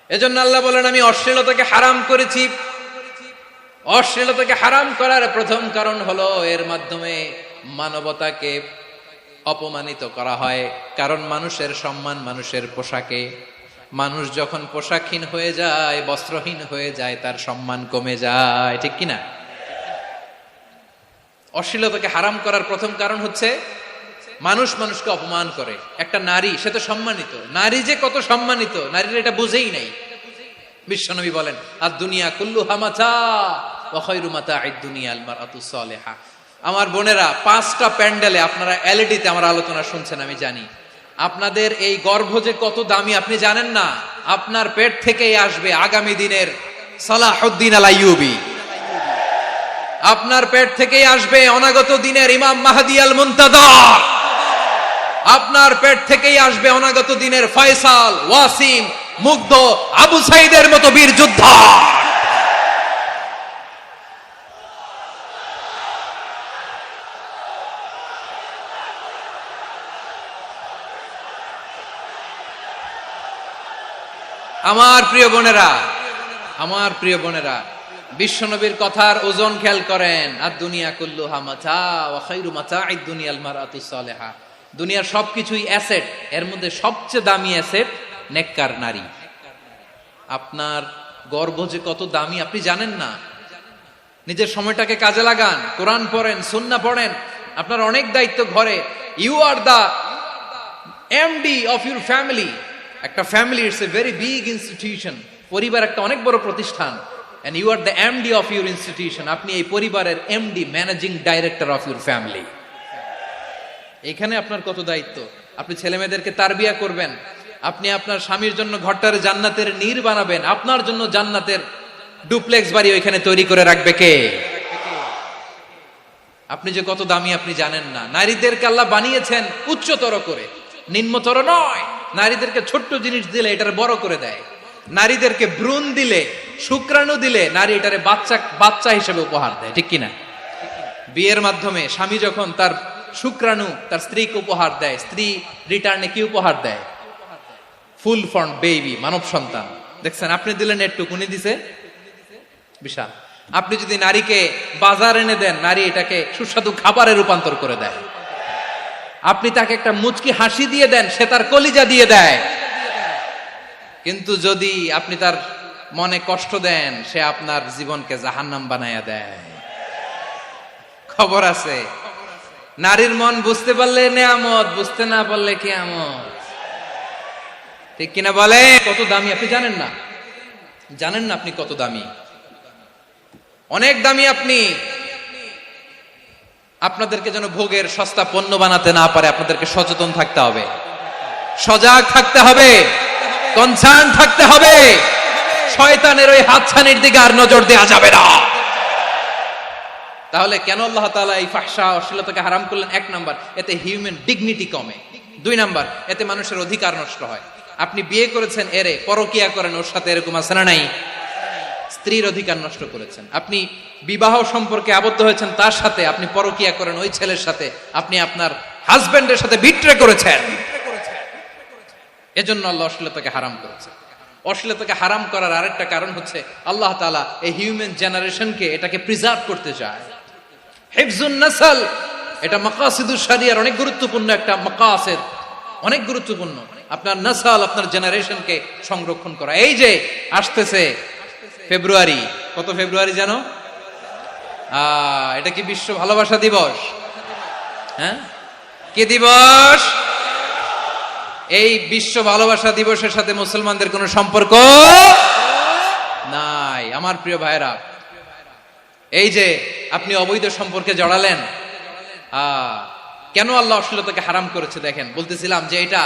এজন্য আল্লাহ বলেন, আমি অশ্লীলতাকে হারাম করেছি। অশ্লীলতাকে হারাম করার প্রথম কারণ হলো এর মাধ্যমে মানবতাকে অপমানিত করা হয়। কারণ মানুষের সম্মান মানুষের পোশাকে। মানুষ যখন পোশাকহীন হয়ে যায়, বস্ত্রহীন হয়ে যায়, তার সম্মান কমে যায়। ঠিক কিনা? অশ্লীলতাকে হারাম করার প্রথম কারণ হচ্ছে মানুষ মানুষকে অপমান করে। একটা নারী, সে তো সম্মানিত। নারী যে কত সম্মানিত, নারীরা এটা বুঝেই নাই। বিশ্বনবী বলেন, আদ দুনিয়া কুল্লুহা মাতা ওয়া খায়রু মাতা'আদ দুনিয়া আল মারআতুস সালিহা। আমার বোনেরা, 5টা প্যান্ডেলে আপনারা এলইডিতে আমার আলোচনা শুনছেন, আমি জানি। আপনাদের এই গর্ভ যে কত দামি আপনি জানেন না। আপনার পেট থেকেই আসবে আগামী দিনের সালাহুদ্দিন আল আইয়ুবী। আপনার পেট থেকেই আসবে অনাগত দিনের ইমাম মাহদী আল মুনতাযর। আপনার পেট থেকেই আসবে অনাগত দিনের ফয়সাল, ওয়াসিম, মুগ্ধ, আবু সাইদের মতো বীর যোদ্ধা। আমার প্রিয় বোনেরা, আমার প্রিয় বোনেরা, বিশ্বনবীর কথার ওজন খেয়াল করেন। আর দুনিয়া কুল্লুহা মাতা ওয়া খায়রু মাতা'আদ দুনিয়া আল মারআতুস সালিহা। দুনিয়ার সবকিছুই অ্যাসেট, এর মধ্যে সবচেয়ে দামি অ্যাসেট নেককার নারী। আপনার গর্ভ যে কত দামি আপনি জানেন না। নিজের সময়টাকে কাজে লাগান, কোরআন পড়েন, সুন্নাহ পড়েন। আপনার অনেক দায়িত্ব ঘরে। You are the MD of your family. একটা family it's a very big institution. পরিবার একটা অনেক বড় প্রতিষ্ঠান। and you are the MD of your institution. আপনি এই পরিবারের MD, managing director of your family. এখানে আপনার কত দায়িত্ব। আপনি ছেলে মেয়েদেরকে তারবিয়া করবেন। আপনি আপনার স্বামীর জন্য ঘরটার জান্নাতের নীর বানাবেন। আপনার জন্য জান্নাতের ডুপ্লেক্স বাড়ি ওইখানে তৈরি করে রাখবে কে? আপনি যে কত দামি আপনি জানেন না। নারীদেরকে আল্লাহ বানিয়েছেন উচ্চতর করে, নিম্নতর নয়। নারীদেরকে ছোট্ট জিনিস দিলে এটার বড় করে দেয়। নারীদেরকে ভ্রূণ দিলে, শুক্রাণু দিলে নারী এটারে বাচ্চা হিসেবে উপহার দেয়, ঠিক কিনা? বিয়ের মাধ্যমে স্বামী যখন তার শুক্রাণু তার স্ত্রীকে উপহার দেয়, স্ত্রী রিটার্নে কি উপহার দেয়? ফুল ফর্ম বেবি, মানব সন্তান। দেখছেন, আপনি দিলেন একটু, উনি দিছে বিশাল। আপনি যদি নারীকে বাজার এনে দেন, নারী এটাকে সুস্বাদু খাবারে রূপান্তর করে দেয়। আপনি তাকে একটা মুচকি হাসি দিয়ে দেন, সে তার কলিজা দিয়ে দেয়। কিন্তু যদি আপনি তার মনে কষ্ট দেন, সে আপনার জীবনকে জাহান্নাম বানায়া দেয়। খবর আছে। নারীর মন বুঝতে পারলে নেয়ামত, বুঝতে না পারলে কিয়ামত, ঠিক কিনা বলে? কত দামি আপনি জানেন না, জানেন না আপনি কত দামি, অনেক দামি আপনি। আপনাদেরকে যেন ভোগের সস্তা পণ্য বানাতে না পারে, আপনাদেরকে সচেতন থাকতে হবে, সজাগ থাকতে হবে, কনসার্ন থাকতে হবে। শয়তানের ওই হাতছানির দিকে আর নজর দেওয়া যাবে না। তাহলে কেন আল্লাহ তাআলা এই ফাহশা অশ্লীলতাকে হারাম করলেন? এক নাম্বার, এতে হিউম্যান ডিগনিটি কমে। দুই নাম্বার, এতে মানুষের অধিকার নষ্ট হয়। আপনি বিয়ে করেছেন, এরে পরকিয়া করেন, ওর সাথে এরকম আছে না নাই? স্ত্রীর অধিকার নষ্ট করেছেন। আপনি বিবাহ সম্পর্কে আবদ্ধ হয়েছেন তার সাথে, আপনি পরকিয়া করেন ওই ছেলের সাথে, আপনি আপনার হাজবেন্ডের সাথে বিট্রে করেছেন। এজন্য আল্লাহ অশ্লীলতাকে হারাম করেছেন। অশ্লীলতাকে হারাম করার আরেকটা কারণ হচ্ছে আল্লাহ তাআলা এই হিউম্যান জেনারেশনকে এটাকে প্রিজার্ভ করতে চায়। হিফজুন নাসল, এটা মাকাসিদুশ শরিয়ার অনেক গুরুত্বপূর্ণ একটা মাকাসিদ, অনেক গুরুত্বপূর্ণ। আপনার নাসল, আপনার জেনারেশনকে সংরক্ষণ করা। এই যে আসতেছে ফেব্রুয়ারি, কত ফেব্রুয়ারি জানো? এটা কি বিশ্ব ভালোবাসা দিবস? হ্যাঁ, কি দিবস? এই বিশ্ব ভালোবাসা দিবসের সাথে মুসলমানদের কোনো সম্পর্ক নাই। আমার প্রিয় ভাইরা, এই যে আপনি অবৈধ সম্পর্কে জড়ালেন, কেন আল্লাহ অশ্লীলতাকে হারাম করেছে দেখেন। বলতেছিলাম যে এটা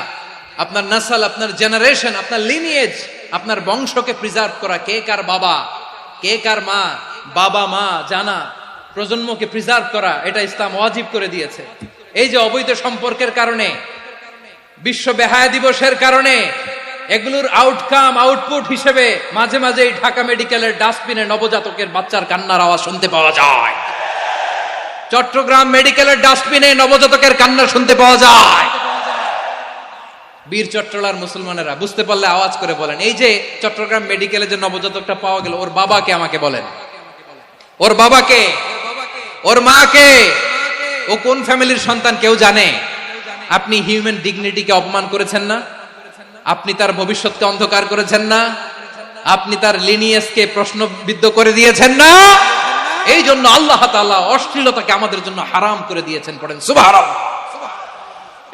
আপনার নাসল, আপনার জেনারেশন, আপনার লিনিয়েজ, আপনার বংশকে প্রিজার্ভ করা। কে কার বাবা, কে কার মা, বাবা মা জানা, প্রজন্মকে প্রিজার্ভ করা, এটা ইসলাম ওয়াজিব করে দিয়েছে। এই যে অবৈধ সম্পর্কের কারণে, বিশ্ব বেহায়া দিবসের কারণে, এগুলোর আউটকাম, আউটপুট হিসেবে মাঝে মাঝে ঢাকা মেডিকেলের ডাস্টবিনে নবজাতকের বাচ্চার কান্নার আওয়াজ শুনতে পাওয়া যায়। চট্টগ্রাম মেডিকেলের ডাস্টবিনে নবজাতকের কান্না শুনতে পাওয়া যায়। বীর চট্টলার মুসলমানেরা বুঝতে পারলে আওয়াজ করে বলেন, এই যে চট্টগ্রাম মেডিকেলে যে নবজাতকটা পাওয়া গেল, ওর বাবাকে আমাকে বলেন, ওর বাবাকে, ওর মাকে, ও কোন ফ্যামিলির সন্তান কেউ জানে? আপনি হিউম্যান ডিগনিটিকে অপমান করেছেন না? আপনি তার ভবিষ্যৎকে অন্ধকার করেছেন না? আপনি তার লিনিয়েজকে প্রশ্নবিদ্ধ করে দিয়েছেন না? এই জন্য আল্লাহ তাআলা অশ্লীলতাকে আমাদের জন্য হারাম করে দিয়েছেন। পড়েন সুবহানাল্লাহ।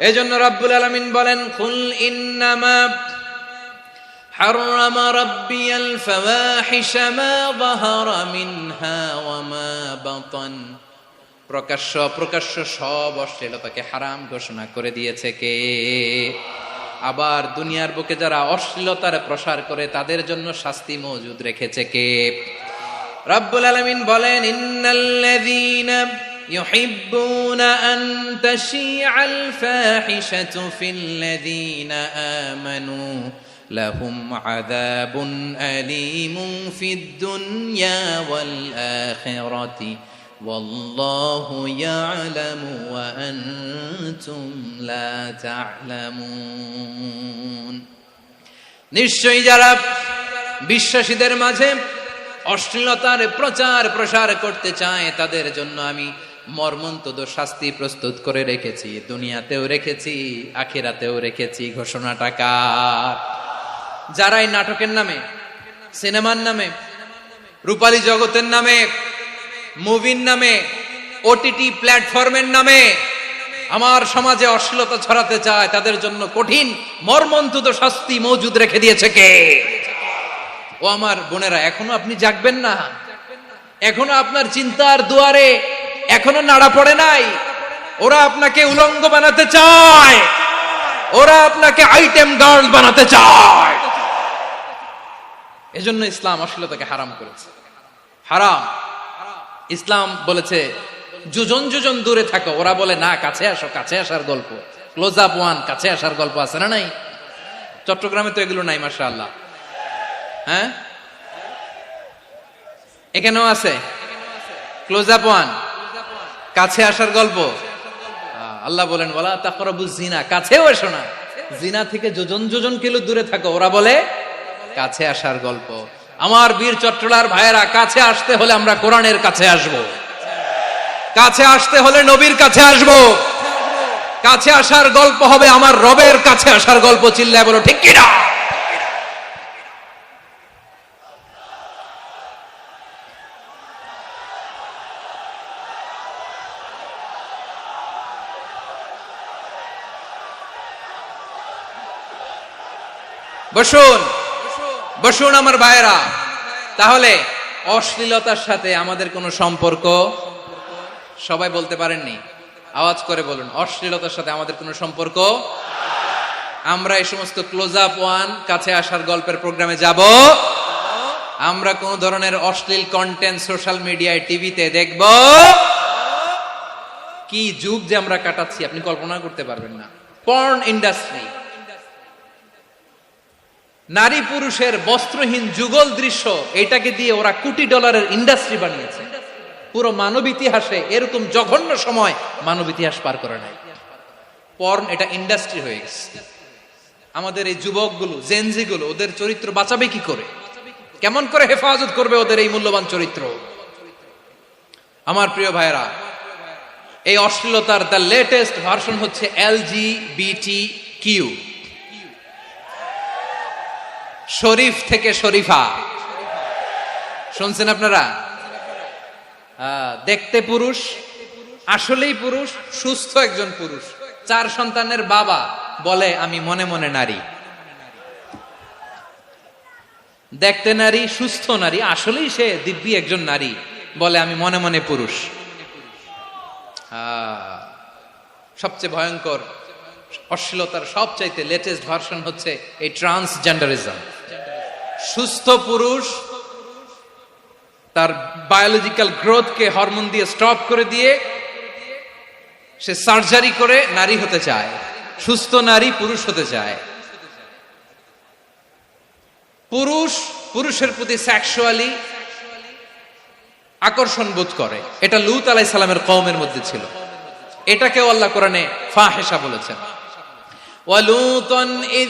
এই জন্য রাব্বুল আলামিন বলেন, কুল ইন্নামা হারামা রাব্বিয়াল ফাওয়াহিশা মা যাহারা মিনহা ওয়া মা বাতান। প্রকাশ্য অপ্রকাশ্য সব অশ্লীলতাকে হারাম ঘোষণা করে দিয়েছে কে? আবার দুনিয়ার বুকে যারা অশ্লীলতার প্রসার করে তাদের জন্য শাস্তি মজুদ রেখেছে কে? রাব্বুল আলামিন বলেন, ইন্নাল্লাযীনা ইউহিব্বুনা আন তাশিআল ফাহিশাতু ফিল্লাযীনা আমানু লাহুম আযাবুন আলীমুন ফিদ দুনিয়া ওয়াল আখিরাতি ওয়াল্লাহু ইয়ালামু ওয়া আনতুম লা তা'লামুন। নিশ্চয়ই যারা বিশ্বাসীদের মাঝে অশ্লীলতার প্রচার প্রসার করতে চায় তাদের জন্য আমি মর্মন্তুদ শাস্তি প্রস্তুত করে রেখেছি, দুনিয়াতেও রেখেছি, আখিরাতেও রেখেছি। ঘোষণাটা কার? যারাই নাটকের নামে, সিনেমার নামে, রূপালী জগতের নামে, মুভির নামে, ওটিটি প্ল্যাটফর্মের নামে আমার সমাজে অশ্লীলতা ছড়াতে চায় তাদের জন্য কঠিন মর্মন্তুদ শাস্তি মজুদ রেখে দিয়েছে কে? ও আমার বোনেরা, এখনো আপনি জাগবেন না? এখনো আপনার চিন্তার দুয়ারে এখনো নাড়া পড়ে নাই? ওরা আপনাকে উলঙ্গ বানাতে চায়, ওরা আপনাকে আইটেম গার্ল বানাতে চায়। এজন্য ইসলাম অশ্লীলতাকে হারাম করেছে। হারাম। ইসলাম বলেছে যোজন যোজন দূরে থাকো, ওরা বলে না কাছে আসো, কাছে আসার গল্প, ক্লোজ আপ ওয়ান, কাছে আসার গল্প আছে না নাই? চট্টগ্রামে তো এগুলো নাই মাশাআল্লাহ। হ্যাঁ, এখানেও আছে ক্লোজ আপ ওয়ান, কাছে আসার গল্প। আল্লাহ বলেন ওয়ালা তাকরাবুজ জিনা, কাছেও এসো না, জিনা থেকে যোজন যোজন কিলো দূরে থাকো, ওরা বলে কাছে আসার গল্প। আমার বীর চট্টলার ভাইয়েরা, কাছে আসতে হলে আমরা কোরআনের কাছে আসব, কাছে আসতে হলে নবীর কাছে আসব, কাছে আসার গল্প হবে আমার রবের কাছে আসার গল্প। চিল্লায় বলো ঠিক কিনা? বসুন বসুন আমার ভাইয়েরা। তাহলে অশ্লীলতার সাথে আমাদের কোনো সম্পর্ক? সবাই বলতে পারেননি, আওয়াজ করে বলুন, অশ্লীলতার সাথে আমাদের কোনো সম্পর্ক? আমরা এই সমস্ত ক্লোজ আপ ওয়ান, কাছে আসার গল্পের প্রোগ্রামে যাব? আমরা কোন ধরনের অশ্লীল কন্টেন্ট সোশ্যাল মিডিয়ায়, টিভিতে দেখব? কি যুগ যে আমরা কাটাচ্ছি আপনি কল্পনা করতে পারবেন না। পর্ন ইন্ডাস্ট্রি, নারী পুরুষের বস্ত্রহীন যুগল দৃশ্য, এটাকে দিয়ে ওরা কোটি ডলারের ইন্ডাস্ট্রি বানিয়েছে। পুরো মানব ইতিহাসে এরকম জঘন্য সময় মানব ইতিহাস পার করে নাই। পর্ন এটা ইন্ডাস্ট্রি হয়ে গেছে। আমাদের এই যুবকগুলো, জেনজি গুলো, ওদের চরিত্র বাঁচাবে কি করে? কেমন করে হেফাজত করবে ওদের এই মূল্যবান চরিত্র? আমার প্রিয় ভাইরা, এই অশ্লীলতার দ্য লেটেস্ট ভার্সন হচ্ছে LGBTQ, শরীফ থেকে শরীফা। শুনছেন আপনারা? দেখতে পুরুষ, আসলেই পুরুষ, সুস্থ একজন পুরুষ, 4 সন্তানের বাবা, বলে আমি মনে মনে নারী। দেখতে নারী, সুস্থ নারী, আসলেই সে দিব্যি একজন নারী, বলে আমি মনে মনে পুরুষ। সবচেয়ে ভয়ঙ্কর অশ্লীলতার সবচাইতে লেটেস্ট ভার্সন হচ্ছে এই ট্রান্সজেন্ডারিজম। সুস্থ পুরুষ তার বায়োলজিক্যাল গ্রোথকে হরমোন দিয়ে স্টপ করে দিয়ে সে সার্জারি করে নারী হতে চায়, সুস্থ নারী পুরুষ হতে চায়। পুরুষ পুরুষের প্রতি সেক্সুয়ালি আকর্ষণ বোধ করে, এটা লূত আলাইহিস সালামের কওমের মধ্যে ছিল। এটাকেও আল্লাহ কোরআনে ফাহিশা বলেছেন। ওয়ালুতান ইয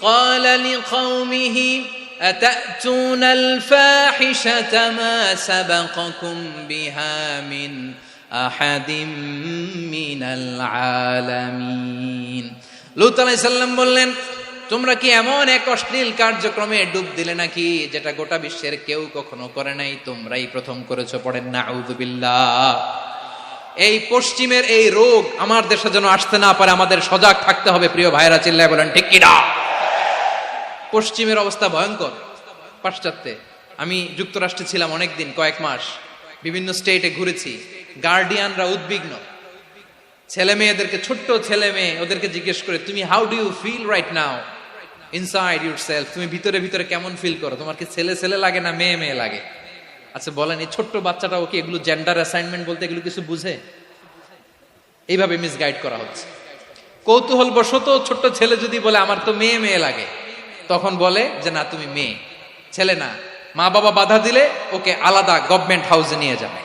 ক্বালা লিকাওমিহি আতাতুনাল ফাহিশাতা মা সাবাকাকুম বিহা মিন আহাদিম মিনাল আলামিন। লূত আলাইহিস সালাম বললেন, তোমরা কি এমন এক অশ্লীল কার্যক্রমে ডুব দিলে নাকি যেটা গোটা বিশ্বের কেউ কখনো করে নাই, তোমরাই প্রথম করেছো। পড়েন নাউযুবিল্লাহ। এই পশ্চিমের এই রোগ আমার দেশে যেন আসতে না পারে, আমাদের সজাগ থাকতে হবে। প্রিয় ভাইরা, চিল্লায় বলেন ঠিক কিনা? পশ্চিমের অবস্থা ভয়ঙ্কর। পাশ্চাত্যে, আমি যুক্তরাষ্ট্রে ছিলাম অনেকদিন, কয়েক মাস, বিভিন্ন স্টেটে ঘুরেছি। গার্ডিয়ানরা উদ্বিগ্ন, ছেলে মেয়েদেরকে, ছোট্ট ছেলে মেয়ে, ওদেরকে জিজ্ঞেস করে, তুমি how do you feel right now inside yourself? তুমি ভিতরে ভিতরে কেমন ফিল করো? তোমার কি ছেলে ছেলে লাগে না মেয়ে মেয়ে লাগে? আচ্ছা বলেন, এই ছোট্ট বাচ্চাটাও কি এগুলো জেন্ডার অ্যাসাইনমেন্ট বলতে এগুলো কিছু বুঝে? এইভাবে মিসগাইড করা হচ্ছে। কৌতূহল বশত ছোট্ট ছেলে যদি বলে আমার তো মেয়ে মেয়ে লাগে, তখন বলে যে না তুমি মেয়ে, ছেলে না। মা বাবা বাধা দিলে ওকে আলাদা গভর্নমেন্ট হাউসে নিয়ে যাবে।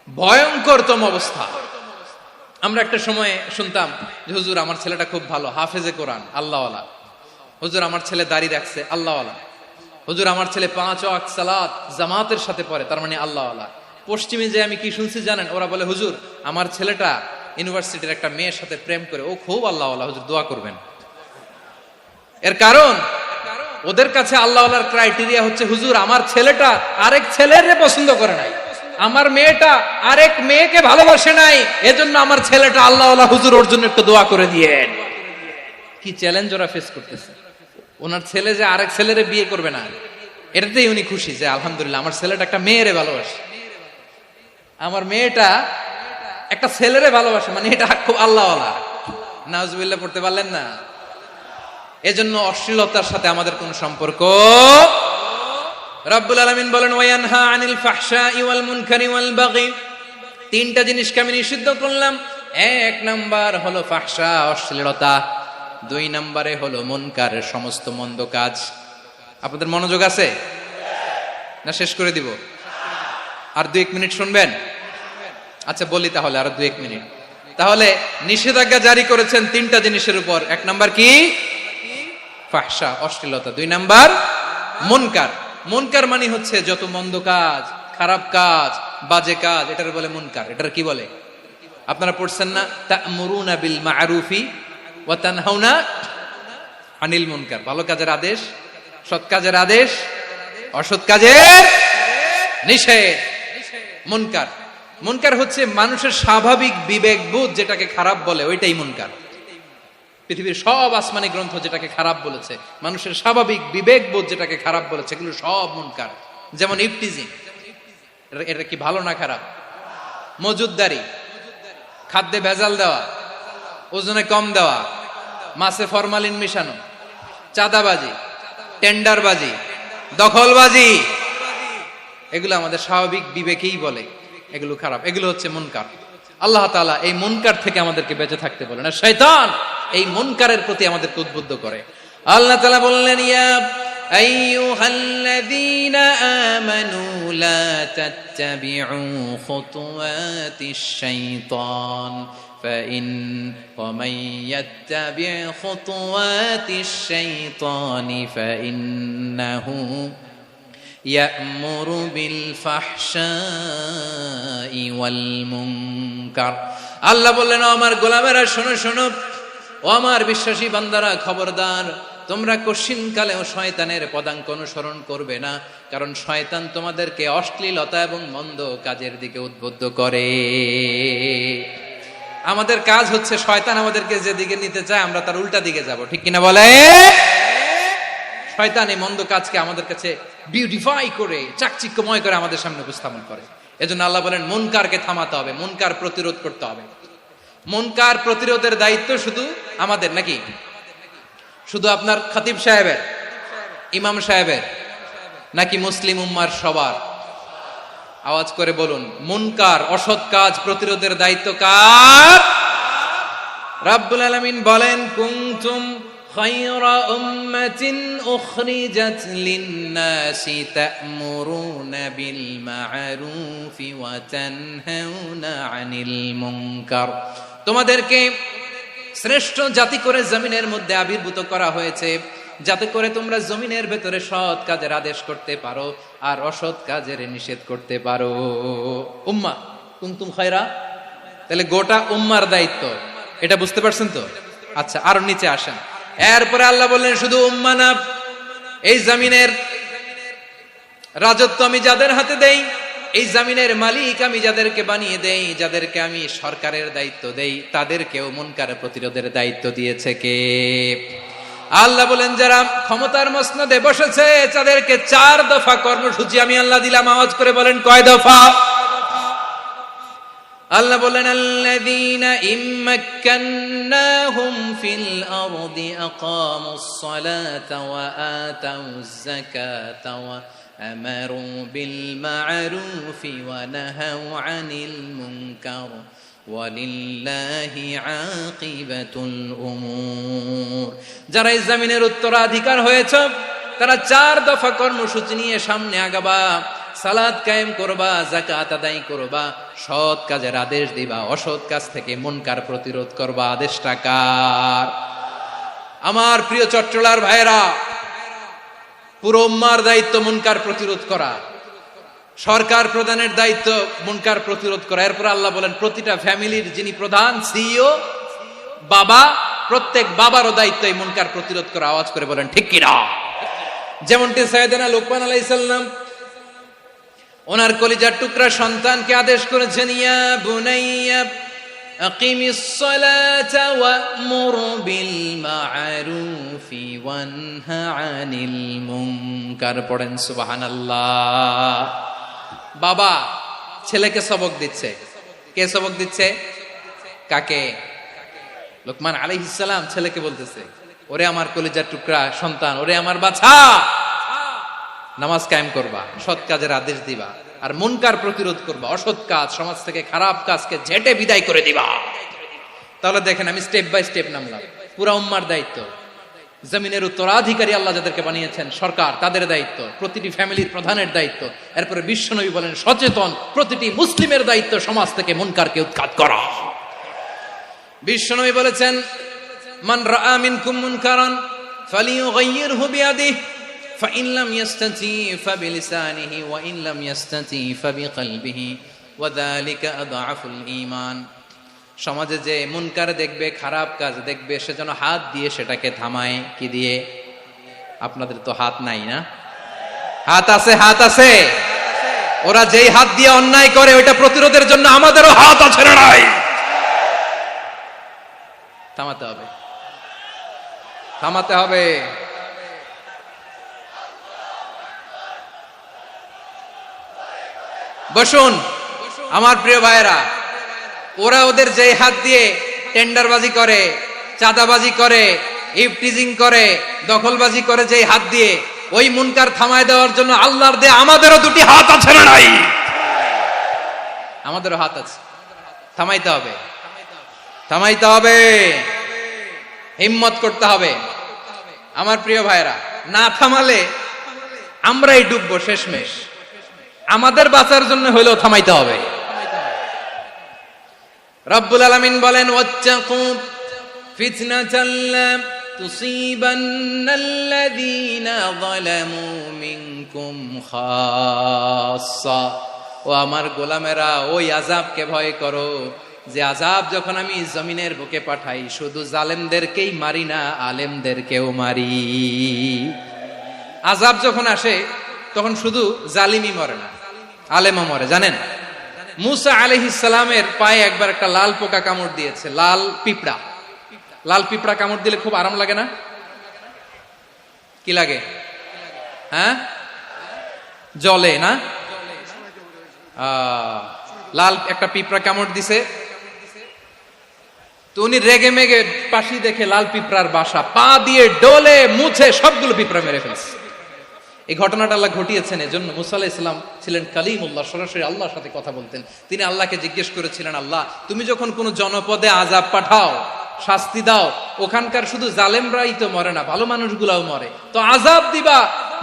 ভয়ঙ্করতম অবস্থা। আমরা একটা সময় শুনতাম যে হুজুর আমার ছেলেটা খুব ভালো, হাফেজে কোরআন, আল্লাহওয়ালা। হুজুর আমার ছেলে দাড়ি রাখছে, আল্লাহওয়ালা। হুজুর আমার ছেলে 5 ওয়াক্ত সালাত জামাতের সাথে পড়ে, তার মানে আল্লাহওয়ালা। পশ্চিমে যে আমি কি শুনছি জানেন? ওরা বলে হুজুর আমার ছেলেটা ইউনিভার্সিটির একটা মেয়ের সাথে প্রেম করে, ও খুব আল্লাহওয়ালা, হুজুর দোয়া করবেন। এর কারণ ওদের কাছে আল্লাহওয়ালার ক্রাইটেরিয়া হচ্ছে হুজুর আমার ছেলেটা আরেক ছেলের পছন্দ করে নাই, আমার মেয়েটা আরেক মেয়েকে ভালোবাসে নাই, এজন্য আমার ছেলেটা আল্লাহওয়ালা, হুজুর ওর জন্য একটু দোয়া করে দিয়েন। কি চ্যালেঞ্জ ওরা ফেস করতেছে। ওনার ছেলে যে আরেক ছেলেরে বিয়ে করবে না, এটাতেই উনি খুশি যে আলহামদুলিল্লাহ আমার ছেলেটা একটা মেয়েরে ভালোবাসে, আমার মেয়েটা একটা ছেলেরে ভালোবাসে, মানে এটা খুব আল্লাহওয়ালা। নাউজুবিল্লাহ পড়তে পারলেন না? এজন্য অশ্লীলতার সাথে আমাদের কোন সম্পর্ক। রব্বুল আলামিন বলেন ওয়ায়ানহা আনিল ফাহশাই ওয়াল মুনকারি ওয়াল বাগি তিনটা জিনিসকে আমি নিষিদ্ধ করলাম। এক নাম্বার হলো ফাহশা, অশ্লীলতা। দুই নম্বরে হলো মুনকার, সমস্ত মন্দ কাজ। আপনাদের মনোযোগ আছে না? শেষ করে দিব? আর 2-1 মিনিট শুনবেন? আচ্ছা বলি তাহলে, আর 2-1 মিনিট। তাহলে নিষেধাজ্ঞা জারি করেছেন তিনটা জিনিসের উপর। এক নাম্বার কি? ফাহশা, অশ্লীলতা। 2 নাম্বার মুনকার। মুনকার মানে হচ্ছে যত মন্দ কাজ, খারাপ কাজ, বাজে কাজ, এটার বলে মুনকার। এটার কি বলে? আপনারা পড়ছেন না, তা'মুরুনা বিল মা'রুফি ওয়া তানহাউনা আনিল মুনকার। ভালো কাজের আদেশ, সৎ কাজের আদেশ, অসৎ কাজের নিষেধ। মুনকার, মুনকার হচ্ছে মানুষের স্বাভাবিক বিবেকবোধ যেটাকে খারাপ বলে, ওইটাই মুনকার। পৃথিবীর সব আসমানি গ্রন্থ যেটাকে খারাপ বলেছে, মানুষের স্বাভাবিক বিবেকবোধ যেটাকে খারাপ বলেছে, এগুলো সব মুনকার। যেমন ইফটিজিং, এটা কি ভালো না খারাপ? মজুদদারি, খাদ্যে ভেজাল দেওয়া, ওজনে কম দেওয়া, মাছে ফরমালিন মিশানো, চাঁদাবাজি, টেন্ডারবাজি, দখলবাজি, এগুলো আমাদের স্বাভাবিক বিবেকেই বলে এগুলো খারাপ, এগুলো হচ্ছে মুনকার। আল্লাহ তাআলা এই মুনকার থেকে আমাদেরকে বেঁচে থাকতে বলেন, আর শয়তান এই মুনকারের প্রতি আমাদেরকে উদ্বুদ্ধ করে। আল্লাহ তাআলা বললেন, ইয়া আইয়ুহাল্লাযীনা আমানু লা তাত্তাবিউ খুতুওয়াতিশ শাইতান ومن يتبع خطوات الشيطان فإنه يأمر بالفحشاء والمنكر। আল্লাহ বললেন, আমার গোলামেরা শোনো শোনো, ও আমার বিশ্বাসী বান্দারা খবরদার, তোমরা কশিনকালেও শয়তানের পদাঙ্ক অনুসরণ করবে না, কারণ শয়তান তোমাদেরকে অশ্লীলতা এবং মন্দ কাজের দিকে উদ্বুদ্ধ করে। আমাদের কাজ হচ্ছে শয়তান আমাদেরকে যেদিকে নিতে চায় আমরা তার উল্টা দিকে যাব, ঠিক কিনা বলে? শয়তান এই মন্দ কাজকে আমাদের কাছে বিউটিফাই করে, চাকচিক্যময় করে আমাদের সামনে উপস্থাপন করে। এজন্য আল্লাহ বলেন, মুনকারকে থামাতে হবে, মুনকার প্রতিরোধ করতে হবে। মুনকার প্রতিরোধের দায়িত্ব শুধু আমাদের নাকি? শুধু আপনার খতিব সাহেবের, ইমাম সাহেবের, নাকি মুসলিম উম্মার সবার? আওয়াজ করে বলুন, মুনকার, অসৎ কাজ প্রতিরোধের দায়িত্ব কার? রাব্বুল আলামিন বলেন, কুনতুম খায়রা উম্মাতিন উখরিজাত লিন-নাসি তা'মুরুনা বিল মা'রুফি ওয়া তানহাউনা আনিল মুনকার। তোমাদেরকে শ্রেষ্ঠ জাতি করে জমিনের মধ্যে আবির্ভূত করা হয়েছে, যাতে করে তোমরা জমিনের ভেতরে সৎ কাজের আদেশ করতে পারো আর অসৎ কাজের নিষেধ করতে পারো। উম্মাহ কুনতুম খায়রা, তাহলে গোটা উম্মার দায়িত্ব, এটা বুঝতে পারছেন তো? আচ্ছা, আরো নিচে আসেন। এরপরে আল্লাহ বললেন, শুধু উম্মাহ না, এই জমিনের রাজত্ব আমি যাদের হাতে দেই, এই জমিনের মালিক আমি যাদেরকে বানিয়ে দেই, যাদেরকে আমি সরকারের দায়িত্ব দেই, তাদেরকেও মুনকার প্রতিরোধের দায়িত্ব দিয়েছে কে? আল্লাহ বলেন, যারা ক্ষমতার মসনদে বসেছে তাদেরকে 4 দফা কর্মসূচি আমি আল্লাহ দিলাম। আওয়াজ করে বলেন, কয় দফা? আল্লাহ বলেন, আল্লাযীনা ইম্মাক্কান্নাহুম ফিল আরদি আকামুস সালাতা ওয়া আতাউয যাকাতা ওয়া আমারু বিল মা'রুফি ওয়া নাহাউ আনিল মুনকার ওয়ালিল্লাহি আকিবাতুল উমুর। যারা এই জমিনের উত্তরাধিকার হয়েছে তারা 4 দফা কর্মসূচি নিয়ে সামনে আগাবা। সালাত কায়েম করবা, যাকাত আদায় করবা, সৎ কাজের আদেশ দিবা, অসৎ কাজ থেকে মুনকার প্রতিরোধ করবা। আদেশটা কার? আমার প্রিয় চট্টলার ভাইরা, পুরো উম্মার দায়িত্ব মুনকার প্রতিরোধ করা, সরকার প্রধানের দায়িত্ব মুনকার প্রতিরোধ করা। এরপর আল্লাহ বলেন, প্রতিটা ফ্যামিলির যিনি প্রধান সিইও বাবা, প্রত্যেক বাবারও দায়িত্ব এই মুনকার প্রতিরোধ করা। আওয়াজ করে বলেন ঠিক কিনা? যেমনটি সাইয়েদনা লোকমান আলাইহিস সালাম ওনার কলিজার টুকরা সন্তানকে আদেশ করেছেন, ইয়া বুনাইয়া আকিমিস সালাতা ওয়া'মুর বিল মা'রুফি ওয়ানহা আনিল মুনকার। পড়েন সুবহানাল্লাহ। বাবা ছেলেকে সবক দিচ্ছে। কে সবক দিচ্ছে? কাকে? লোকমান আলাইহিস সালাম ছেলেকে বলতেছে, ওরে আমার কলিজার টুকরা সন্তান, ওরে আমার বাছা, নামাজ কায়েম করবা, সৎ কাজের আদেশ দিবা, আর মুনকার প্রতিরোধ করবা, অসৎ কাজ, সমাজ থেকে খারাপ কাজকে ঝেঁটে বিদায় করে দিবা। তাহলে দেখেন আমি স্টেপ বাই স্টেপ নামলাম। পুরা উম্মার দায়িত্ব, জমিনের উত্তরাধিকারী আল্লাহ যাদেরকে বানিয়েছেন সরকার, তাদের দায়িত্ব, প্রতিটি ফ্যামিলির প্রধানের দায়িত্ব। এরপরে বিশ্বনবী বলেন সচেতন প্রতিটি মুসলিমের দায়িত্ব সমাজ থেকে মুনকারকে উৎখাত করা। বিশ্বনবী বলেছেন মান রাআ মিনকুম মুনকারান ফালিয়ুগাইয়িরহু বিয়াদিহি ফাইন লাম ইস্তাতি ফাবিলিসানিহি ওয়া ইন লাম ইস্তাতি ফাবিকলবিহি ওয়া যালিকা আযআফুল ঈমান। সমাজে যে মুনকার দেখবে, খারাপ কাজ দেখবে, সে যেন হাত দিয়ে সেটাকে থামায়। কি দিয়ে? আপনাদের তো হাত নাই না? হাত আছে, হাত আছে। ওরা যেই হাত দিয়ে অন্যায় করে ওইটা প্রতিরোধের জন্য আমাদেরও হাত আছে না নাই? থামাতে হবে, থামাতে হবে। বসুন আমার প্রিয় ভাইয়েরা, ওরা ওদের যে হাত দিয়ে টেন্ডারবাজি করে, চাঁদাবাজি করে, ইফটিজিং করে, দখলবাজি করে, যে হাত দিয়ে, ওই মুনকার থামায় দেওয়ার জন্য আল্লাহর দেয়া আমাদেরও দুটি হাত আছে না নাই? আমাদেরও হাত আছে, থামাইতে হবে, থামাইতে হবে, হিম্মত করতে হবে। আমার প্রিয় ভাইয়েরা, না থামালে আমরাই ডুববো শেষমেশ। আমাদের বাঁচার জন্য হইলেও থামাইতে হবে। রব্বুল আলামিন বলেন ওয়াত্তাকু ফিতনাতাল লা তুসিবান্নাল্লাযীনা যালামু মিনকুম খাসসা। ও আমার গোলামেরা, ওই আযাবকে ভয় করো যে আযাব যখন আমি জমিনের বুকে পাঠাই শুধু জালেমদেরকেই মারি না, আলেমদেরকেও মারি। আযাব যখন আসে তখন শুধু জালিমই মরে না, আলেমও মরে। জানেন মুসা আলাইহিস সালামের পায়ে একবার একটা লাল পোকা কামড় দিয়েছে, লাল পিঁপড়া। লাল পিঁপড়া কামড় দিলে খুব আরাম লাগে না? কি লাগে? হ্যাঁ, জলে না? লাল একটা পিঁপড়া কামড় দিছে, তো উনি রেগে মেগে পাশি দেখে লাল পিঁপড়ার বাসা, পা দিয়ে ডলে মুছে সবগুলো পিঁপড়া মেরে ফেলছে। এই ঘটনাটা আল্লাহ ঘটিয়েছেন এজন্য মুসা আলাইহিস সালাম ছিলেন কালিমুল্লাহ, সরাসরি আল্লাহর সাথে কথা বলতেন। তিনি আল্লাহকে জিজ্ঞেস করেছিলেন, আল্লাহ তুমি যখন কোনো জনপদে আযাব পাঠাও, শাস্তি দাও, ওখানকার শুধু জালেমরাই তো মরে না, ভালো মানুষগুলাও মরে, তো আযাব দিবা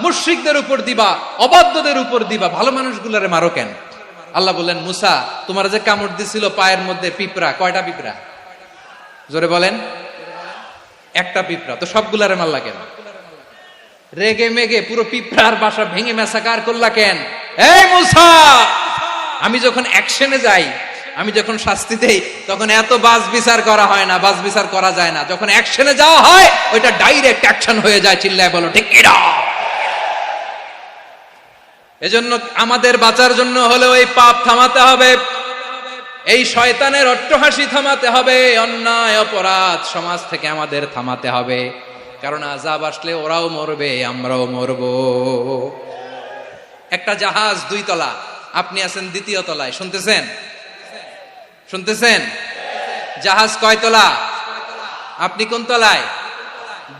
মুশরিকদের উপর দিবা, অবাধ্যদের উপর দিবা, ভালো মানুষগুলারে মারো কেন? আল্লাহ বললেন, মুসা তোমার যে কামড় দিছিল পায়ের মধ্যে পিঁপড়া, কয়টা পিঁপড়া? জোরে বলেন। একটা পিঁপড়া, তো সবগুলারে মারলা কেন? রেগে মেগে পুরো পিঁপড়ার বাসা ভেঙে মেসাকার করলা কেন? এই মুসা, আমি যখন অ্যাকশনে যাই, আমি যখন শাস্তি দেই, তখন এত বাস বিচার করা হয় না, বাস বিচার করা যায় না। যখন অ্যাকশনে যাওয়া হয় ওইটা ডাইরেক্ট অ্যাকশন হয়ে যায়। চিল্লায় বলো ঠিক কি না? এজন্য আমাদের বাঁচার জন্য হলেও এই পাপ থামাতে হবে, এই শয়তানের অট্টহাসি থামাতে হবে, অন্যায় অপরাধ সমাজ থেকে আমাদের থামাতে হবে। কারণ আযাব আসলে ওরাও মরবে, আমরাও মরব। একটা জাহাজ 2 তলা, আপনি আছেন 2য় তলায়, শুনতেছেন? শুনতেছেন? জাহাজ কয় তলা? আপনি কোন তলায়?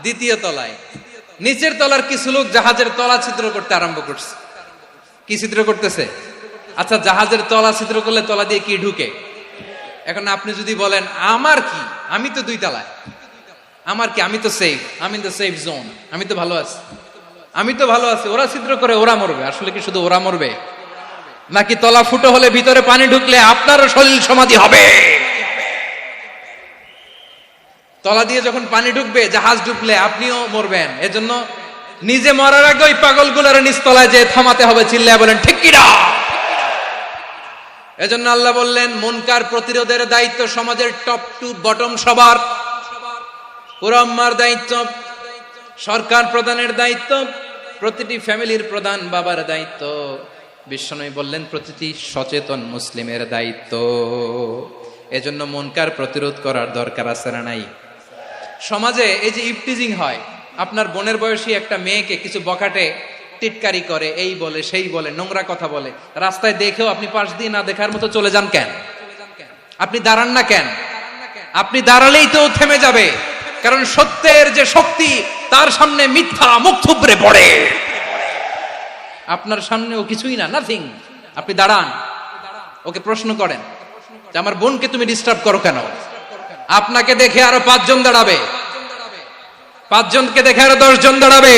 2য় তলায়। নিচের তলার কিছু লোক জাহাজের তলা ছিদ্র করতে আরম্ভ করছে। কি ছিদ্র করতেছে? আচ্ছা, জাহাজের তলা ছিদ্র করলে তলা দিয়ে কি ঢুকে? এখন আপনি যদি বলেন আমার কি, আমি তো 2 তলায়, আমার কি, আমি তো সেফ, আমি তো সেফ জোন, আমি তো ভালো আছি, আমি তো ভালো আছি, ওরা ছিদ্র করে ওরা মরবে। আসলে কি শুধু ওরা মরবে, নাকি তলা ফুটো হলে ভিতরে পানি ঢুকলে আপনারও শরীর সমাধি হবে? তলা দিয়ে যখন পানি ঢুকবে, জাহাজ ঢুকলে আপনিও মরবেন। এজন্য নিজে মরার আগে ওই পাগলগুলোর নিচতলায় যে থামাতে হবে। চিল্লায় বলেন ঠিক কি না? এজন্য আল্লাহ বললেন মুনকার প্রতিরোধের দায়িত্ব সমাজের টপ টু বটম সবার। পুরো উম্মার দায়িত্ব, সরকার প্রধানের দায়িত্ব, প্রতিটি ফ্যামিলির প্রধান বাবার দায়িত্ব। বিশ্বনবী বললেন প্রতিটি সচেতন মুসলিমের দায়িত্ব। এজন্য মুনকার প্রতিরোধ করার দরকার আছে না নাই? সমাজে এই যে ইফটিজিং হয়, আপনার বোনের বয়সী একটা মেয়েকে কিছু বখাটে টিটকারি করে, এই বলে সেই বলে, নোংরা কথা বলে, রাস্তায় দেখেও আপনি পাশ দিয়ে না দেখার মতো চলে যান কেন? আপনি দাঁড়ান না কেন? আপনি দাঁড়ালেই তো থেমে যাবে, কারণ সত্যের যে শক্তি তার সামনে মিথ্যা মুখ থুবড়ে পড়ে। আপনার সামনেও কিছুই না, নাথিং। আপনি দাঁড়ান, ওকে প্রশ্ন করেন যে আমার বোনকে তুমি ডিস্টার্ব করো কেন? আপনাকে দেখে আরো 5 জন দাঁড়াবে, 5 জনকে দেখে আরো 10 জন দাঁড়াবে।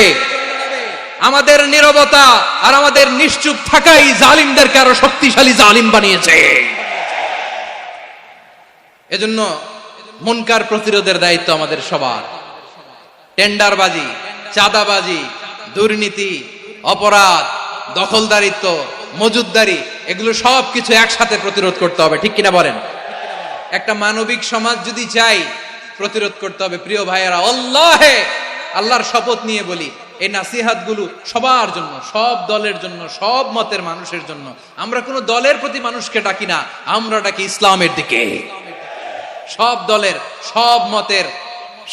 আমাদের নীরবতা আর আমাদের নিশ্চুপ থাকাই জালিমদেরকে আরো শক্তিশালী জালিম বানিয়েছে। এজন্য মুনকার প্রতিরোধের দায়িত্ব আমাদের সবার। টেন্ডারবাজি, চাঁদাবাজি, দুর্নীতি, অপরাধ, দখলদারিত্ব, মজুদদারি, এগুলো সবকিছু একসাথে প্রতিরোধ করতে হবে, ঠিক কিনা বলেন? একটা মানবিক সমাজ যদি চাই, প্রতিরোধ করতে হবে। প্রিয় ভাইয়েরা, আল্লাহর শপথ নিয়ে বলি, এই নাসিহাত গুলো সবার জন্য, সব দলের জন্য, সব মতের মানুষের জন্য। আমরা কোনো দলের প্রতি মানুষকে ডাকি না, আমরা ডাকি ইসলামের দিকে। সব দলের, সব মতের,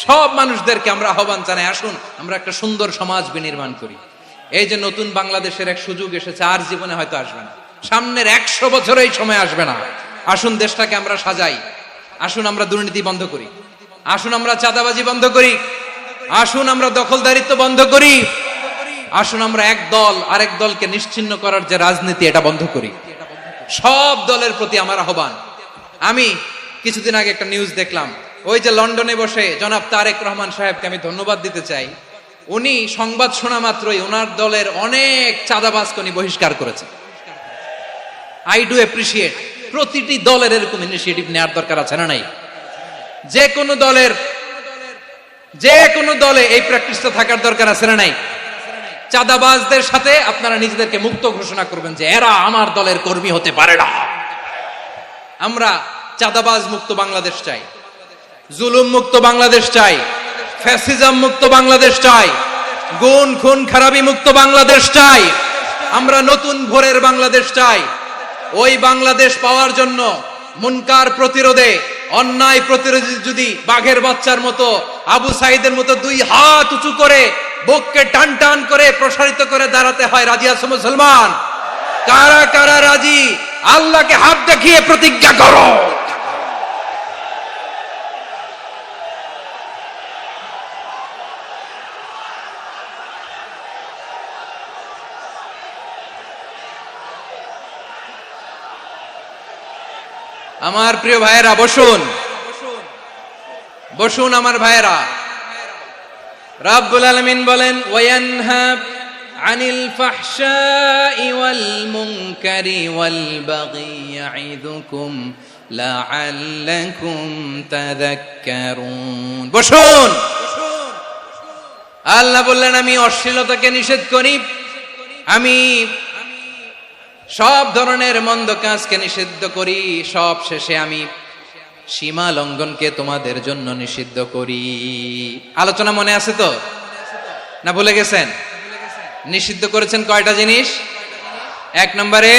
সব মানুষদেরকে আমরা আহ্বান জানাই, আসুন আমরা একটা সুন্দর সমাজ বিনির্মাণ করি। এই যে নতুন বাংলাদেশের এক সুযোগ এসেছে, আর জীবনে হয়তো আসবে না, সামনের 100 বছরে এই সময় আসবে না। আসুন দেশটাকে আমরা সাজাই, আসুন আমরা দুর্নীতি বন্ধ করি, আসুন আমরা চাঁদাবাজি বন্ধ করি, আসুন আমরা দখলদারিত্ব বন্ধ করি, আসুন আমরা এক দল আরেক দলকে নিশ্চিহ্ন করার যে রাজনীতি, এটা বন্ধ করি। সব দলের প্রতি আমার আহ্বান। আমি কিছুদিন আগে একটা নিউজ দেখলাম, ওই যে লন্ডনে বসে জনাব তারেক রহমান সাহেবকে আমি ধন্যবাদ দিতে চাই। উনি সংবাদ শোনা মাত্রই ওনার দলের অনেক চাঁদাবাজকে উনি বহিষ্কার করেছেন। I do appreciate. প্রতিটি দলের এরকম ইনিশিয়েটিভ নেওয়ার দরকার আছে না নাই? যে কোনো দলে এই প্র্যাকটিসটা থাকার দরকার আছে না নাই? চাঁদাবাজদের সাথে আপনারা নিজেদেরকে মুক্ত ঘোষণা করবেন যে এরা আমার দলের কর্মী হতে পারে না। আমরা চাঁদাবাজ মুক্ত বাংলাদেশ চাই, জুলুম মুক্ত বাংলাদেশ চাই, ফ্যাসিজম মুক্ত বাংলাদেশ চাই, গুণ খুন খারাপি মুক্ত বাংলাদেশ চাই। আমরা নতুন ভোরের বাংলাদেশ চাই। ওই বাংলাদেশ পাওয়ার জন্য মুনকার প্রতিরোধে, অন্যায় প্রতিরোধে যদি বাঘের বাচ্চার মতো, আবু সাইদের মতো 2 হাত উঁচু করে, বুককে টান টান করে প্রসারিত করে দাঁড়াতে হয়, রাজি আছো মুসলমান? কারা কারা রাজি? আল্লাহকে হাত দেখিয়ে প্রতিজ্ঞা করো। আমার প্রিয় ভাইয়েরা, বসুন বসুন আমার ভাইয়েরা। রাব্বুল আলামিন বলেন, ওয়ায়ানহা আনিল ফাহশাই ওয়াল মুনকারি ওয়াল বাগি ইয়াইদুকুম লাআল্লাকুম তাযাক্কারুন। বসুন। আল্লাহ বললেন, আমি অশ্লীলতাকে নিষেধ করি, আমি সব ধরনের মন্দ কাজকে নিষিদ্ধ করি, সব শেষে আমি সীমা লঙ্ঘনকে তোমাদের জন্য নিষিদ্ধ করি। আলোচনা মনে আছে তো, না ভুলে গেছেন? নিষিদ্ধ করেছেন কয়টা জিনিস? 1 নম্বরে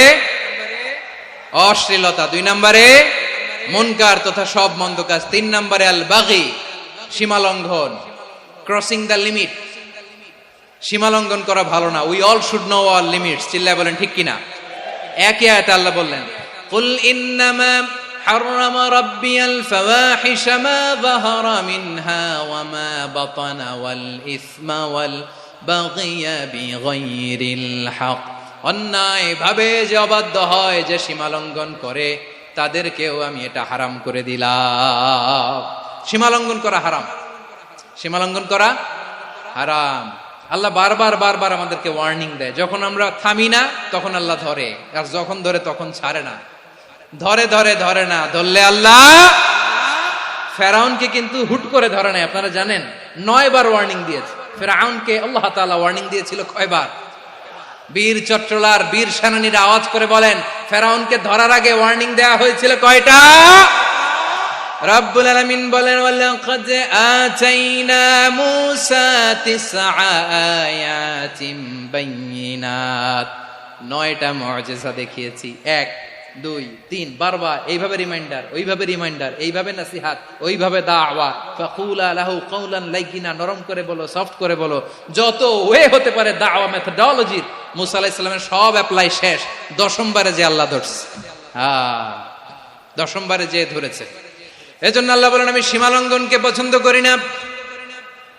অশ্লীলতা, 2 নম্বরে মুনকার তথা সব মন্দ কাজ, 3 নম্বরে আল বাগি, সীমা লঙ্ঘন, ক্রসিং দ্য লিমিট। সীমা লঙ্ঘন করা ভালো না। We all should know our limits. চিল্লায় বলেন ঠিক কিনা? একই আয়াতে আল্লাহ বললেন, কুল ইন্নামা হাররামা রাব্বিয়াল ফাওয়াহিশা মা যাহারা মিনহা ওয়া মা বাতানা ওয়াল ইসমা ওয়াল বাগিয়া বিগাইরিল হক। অন্যায় ভাবে যে অবাধ্য হয়, যে সীমা লঙ্ঘন করে, তাদেরকেও আমি এটা হারাম করে দিলাম। সীমা লঙ্ঘন করা হারাম, সীমা লঙ্ঘন করা হারাম। আল্লাহ বারবার বারবার আমাদেরকে ওয়ার্নিং দেয়। যখন আমরা থামি না তখন আল্লাহ ধরে, আর যখন ধরে তখন ছাড়ে না। ধরে ধরে ধরে না, ধরলে আল্লাহ। ফেরাউনকে কিন্তু হুট করে ধরে নাই, আপনারা জানেন 9 বার ওয়ার্নিং দিয়েছে। ফেরাউনকে আল্লাহ তাআলা ওয়ার্নিং দিয়েছিল কয়বার? বীর চট্টলার বীর সেনানীরা আওয়াজ করে বলেন, ফেরাউনকে ধরার আগে ওয়ার্নিং দেওয়া হয়েছিল কয়টা? রাব্বুল আলামিন বলেন, ওয়ালাকাদ আতাইনা মূসা 9 আয়াতিন বাইয়িনাত। 9টা মুআজিজা দেখিয়েছি। 1 2 3 বারবার এইভাবে রিমাইন্ডার, ওইভাবে রিমাইন্ডার, এইভাবে নসিহাত, ওইভাবে দাওয়া। ফাকুলা লাহু কাওলান লাইয়িনা, নরম করে বলো, সফট করে বলো, যত ওয়ে হতে পারে দাওয়া মেথডোলজির। মূসা আলাইহিস সালামের সব অ্যাপ্লাই শেষ। 10ম বারে যে আল্লাহ ধরছে, 10ম বারে যে ধরেছে। এজন্য আল্লাহ বলেন, আমি সীমা লঙ্ঘনকে পছন্দ করি না।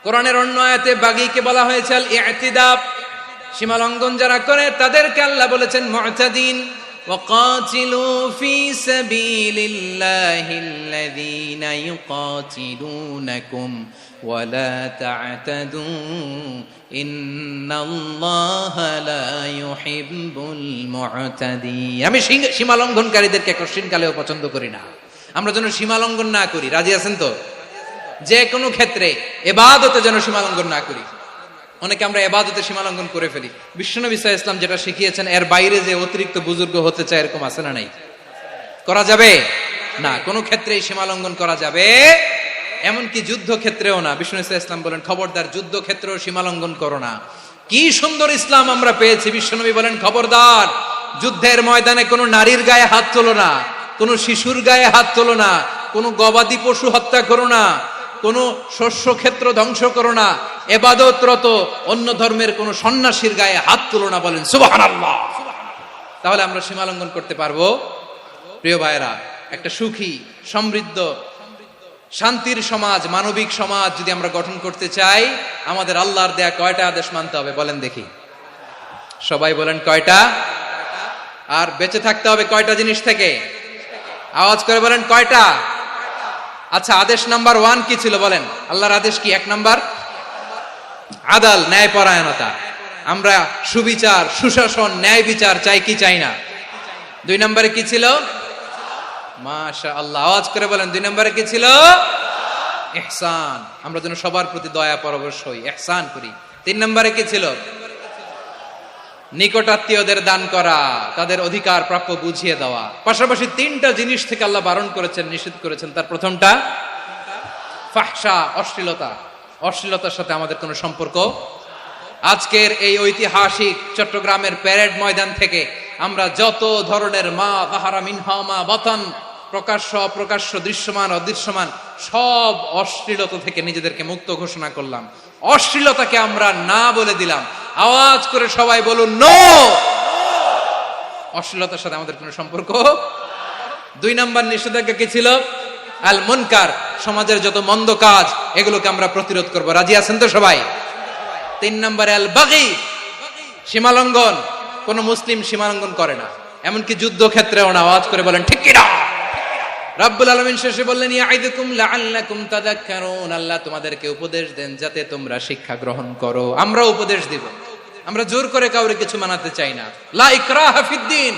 কোরআনের অন্য আয়াতে বাগীকে বলা হয়েছে আল ইতিদা। সীমা লঙ্ঘন যারা করে তাদেরকে আল্লাহ বলেছেন মুতাদিন। وقاتلوا في سبيل الله الذين يقاتلونكم ولا تعتدوا إن الله لا يحب المعتدين। আমি সীমা লঙ্ঘনকারীদেরকে কোশ্চিন কালেও পছন্দ করি না। আমরা যেন সীমা লঙ্ঘন না করি। রাজি আছেন তো? যে কোনো ক্ষেত্রে ইবাদতে যেন সীমা লঙ্ঘন না করি। অনেকে আমরা ইবাদতে সীমা লঙ্ঘন করে ফেলি। বিশ্বনবী সাল্লাল্লাহু আলাইহি ওয়াসাল্লাম যেটা শিখিয়েছেন এর বাইরে যে অতিরিক্ত বুজুর্গ হতে চায় এরকম আছে না নাই? করা যাবে না, কোনো ক্ষেত্রেই সীমা লঙ্ঘন করা যাবে, এমনকি যুদ্ধ ক্ষেত্রেও না। বিশ্বনবী সাল্লাল্লাহু আলাইহি ওয়াসাল্লাম বলেন খবরদার যুদ্ধ ক্ষেত্রেও সীমা লঙ্ঘন করো না। কি সুন্দর ইসলাম আমরা পেয়েছি। বিশ্বনবী বলেন খবরদার যুদ্ধের ময়দানে কোনো নারীর গায়ে হাত তোলো না, কোনো শিশুর গায়ে হাত তোলো না, কোনো গবাদি পশু হত্যা করো না, কোনো শস্য ক্ষেত্র ধ্বংস করো না, ইবাদতরত অন্য ধর্মের কোনো সন্ন্যাসীর গায়ে হাত তোলো না। বলেন সুবহানাল্লাহ। তাহলে আমরা সীমা লঙ্ঘন করতে পারবো? প্রিয় ভাইরা, একটা সুখী সমৃদ্ধ শান্তির সমাজ, মানবিক সমাজ যদি আমরা গঠন করতে চাই, আমাদের আল্লাহর দেয়া কয়টা আদেশ মানতে হবে বলেন দেখি? সবাই বলেন কয়টা? আর বেঁচে থাকতে হবে কয়টা জিনিস থেকে? আওয়াজ করে বলেন কয়টা? আচ্ছা, আদেশ নাম্বার 1 কি ছিল বলেন? আল্লাহর আদেশ কি? 1 নাম্বার আদাল, ন্যায়পরায়ণতা। আমরা সুবিচার, সুশাসন, ন্যায় বিচার চাই কি চাই না? 2 নম্বরে কি ছিল? মাশাআল্লাহ, আওয়াজ করে বলেন 2 নম্বরে কি ছিল? ইহসান। আমরা যেন সবার প্রতি দয়া পরবশ হই, ইহসান করি। 3 নম্বরে কি ছিল? নিকটাত্মীয়দের দান করা, তাদের অধিকার প্রাপ্য বুঝিয়ে দেওয়া। পাশাপাশি 3টা জিনিস থেকে আল্লাহ বারণ করেছেন, নিষেধ করেছেন। তার প্রথমটা ফাহশা, অশ্লীলতা। অশ্লীলতার সাথে আমাদের কোনো সম্পর্ক। আজকের এই ঐতিহাসিক চট্টগ্রামের প্যারেড ময়দান থেকে আমরা যত ধরনের মা তাহারা মিনহা মা বাতান, প্রকাশ্য অপ্রকাশ্য, দৃশ্যমান অদৃশ্যমান, সব অশ্লীলতা থেকে নিজেদেরকে মুক্ত ঘোষণা করলাম। অশ্লীলতাকে আমরা না বলে দিলাম। আওয়াজ করে সবাই বলুন নো। অশ্লীলতার সাথে আমাদের কোনো সম্পর্ক। 2 নম্বর নিষেধাজ্ঞা কি ছিল? আল মুনকার, সমাজের যত মন্দ কাজ এগুলোকে আমরা প্রতিরোধ করব। রাজি আছেন তো সবাই? 3 নম্বরে আল বাগী, সীমালঙ্ঘন। কোন মুসলিম সীমালঙ্ঘন করে না, এমনকি যুদ্ধ ক্ষেত্রেও না। আওয়াজ করে বলেন ঠিক কি না? রব্বুল আলামিন শেষে বললেন ইয়াইদুকুম লাআল্লাকুম তাযাক্কারুন। আল্লাহ তোমাদেরকে উপদেশ দেন যাতে তোমরা শিক্ষা গ্রহণ করো। আমরা উপদেশ দিব, আমরা জোর করে কাউরে কিছু মানাতে চাই না। লা ইকরাহা ফিদ্দিন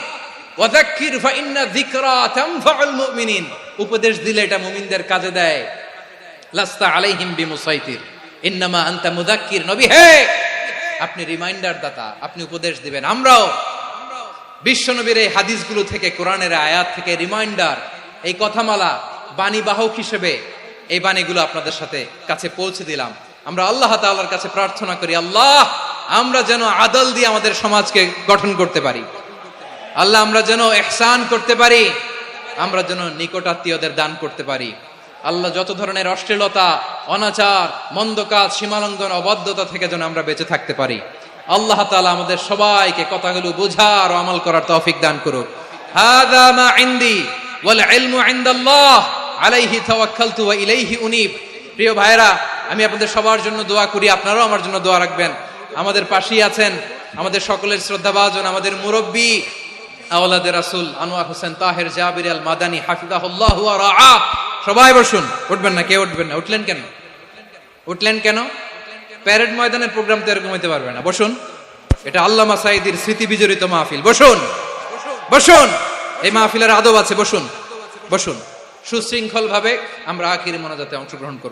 ওয়া যাক্কির ফাইন্না যিকরা তানফাউল মুমিনিন। উপদেশ দিলে এটা মুমিনদের কাজে দেয়। লাস্তা আলাইহিম বিমুসাইতির ইন্নামা আনতা মুযাক্কির। নবী হে, আপনি রিমাইন্ডার দাতা, আপনি উপদেশ দিবেন। আমরাও বিশ্বনবীর এই হাদিসগুলো থেকে, কোরআনের আয়াত থেকে রিমাইন্ডার, এই কথামালা, বাণী বাহক হিসেবে এই বাণীগুলো আপনাদের সাথে কাছে পৌঁছে দিলাম। আমরা আল্লাহ তাআলার কাছে প্রার্থনা করি, আল্লাহ আমরা যেন আদল দিয়ে আমাদের সমাজকে গঠন করতে পারি। আল্লাহ আমরা যেন ইহসান করতে পারি, আমরা যেন নিকটাত্মীয়দের দান করতে পারি। আল্লাহ যত ধরনের অশ্লীলতা, অনাচার, মন্দ কাজ, সীমালঙ্ঘন, অবাধ্যতা থেকে যেন আমরা বেঁচে থাকতে পারি। আল্লাহ তাআলা আমাদের সবাইকে কথাগুলো বোঝার ও আমল করার তৌফিক দান করুক। হাযা মা ইনদি ওয়াল ইলমু ইনদাল্লাহ আলাইহি তাওয়াক্কালতু ওয়া ইলাইহি উনীব। প্রিয় ভাইরা, আমি আপনাদের সবার জন্য দোয়া করি, আপনারাও আমার জন্য দোয়া রাখবেন। আমাদের পাশেই আছেন আমাদের সকলের শ্রদ্ধাভাজন, আমাদের মুরব্বী আওলাদে রাসূল আনোয়ার হোসেন তাহের জাবির আল মাদানী হাফিজাহুল্লাহ ওয়া রাআ। সবাই বসুন। উঠবেন না, কেউ উঠবেন না। উঠলেন কেন? উঠলেন কেন? প্যারেড ময়দানের প্রোগ্রাম তো এরকম হইতে পারবে না। বসুন, এটা আল্লামা সাঈদীর স্মৃতি বিজড়িত মাহফিল। বসুন, বসুন, এই মাহফিলের আদব আছে। বসুন, বসুন। সুশৃঙ্খল ভাবে আমরা আখিরি মোনাজাতে অংশগ্রহণ করব।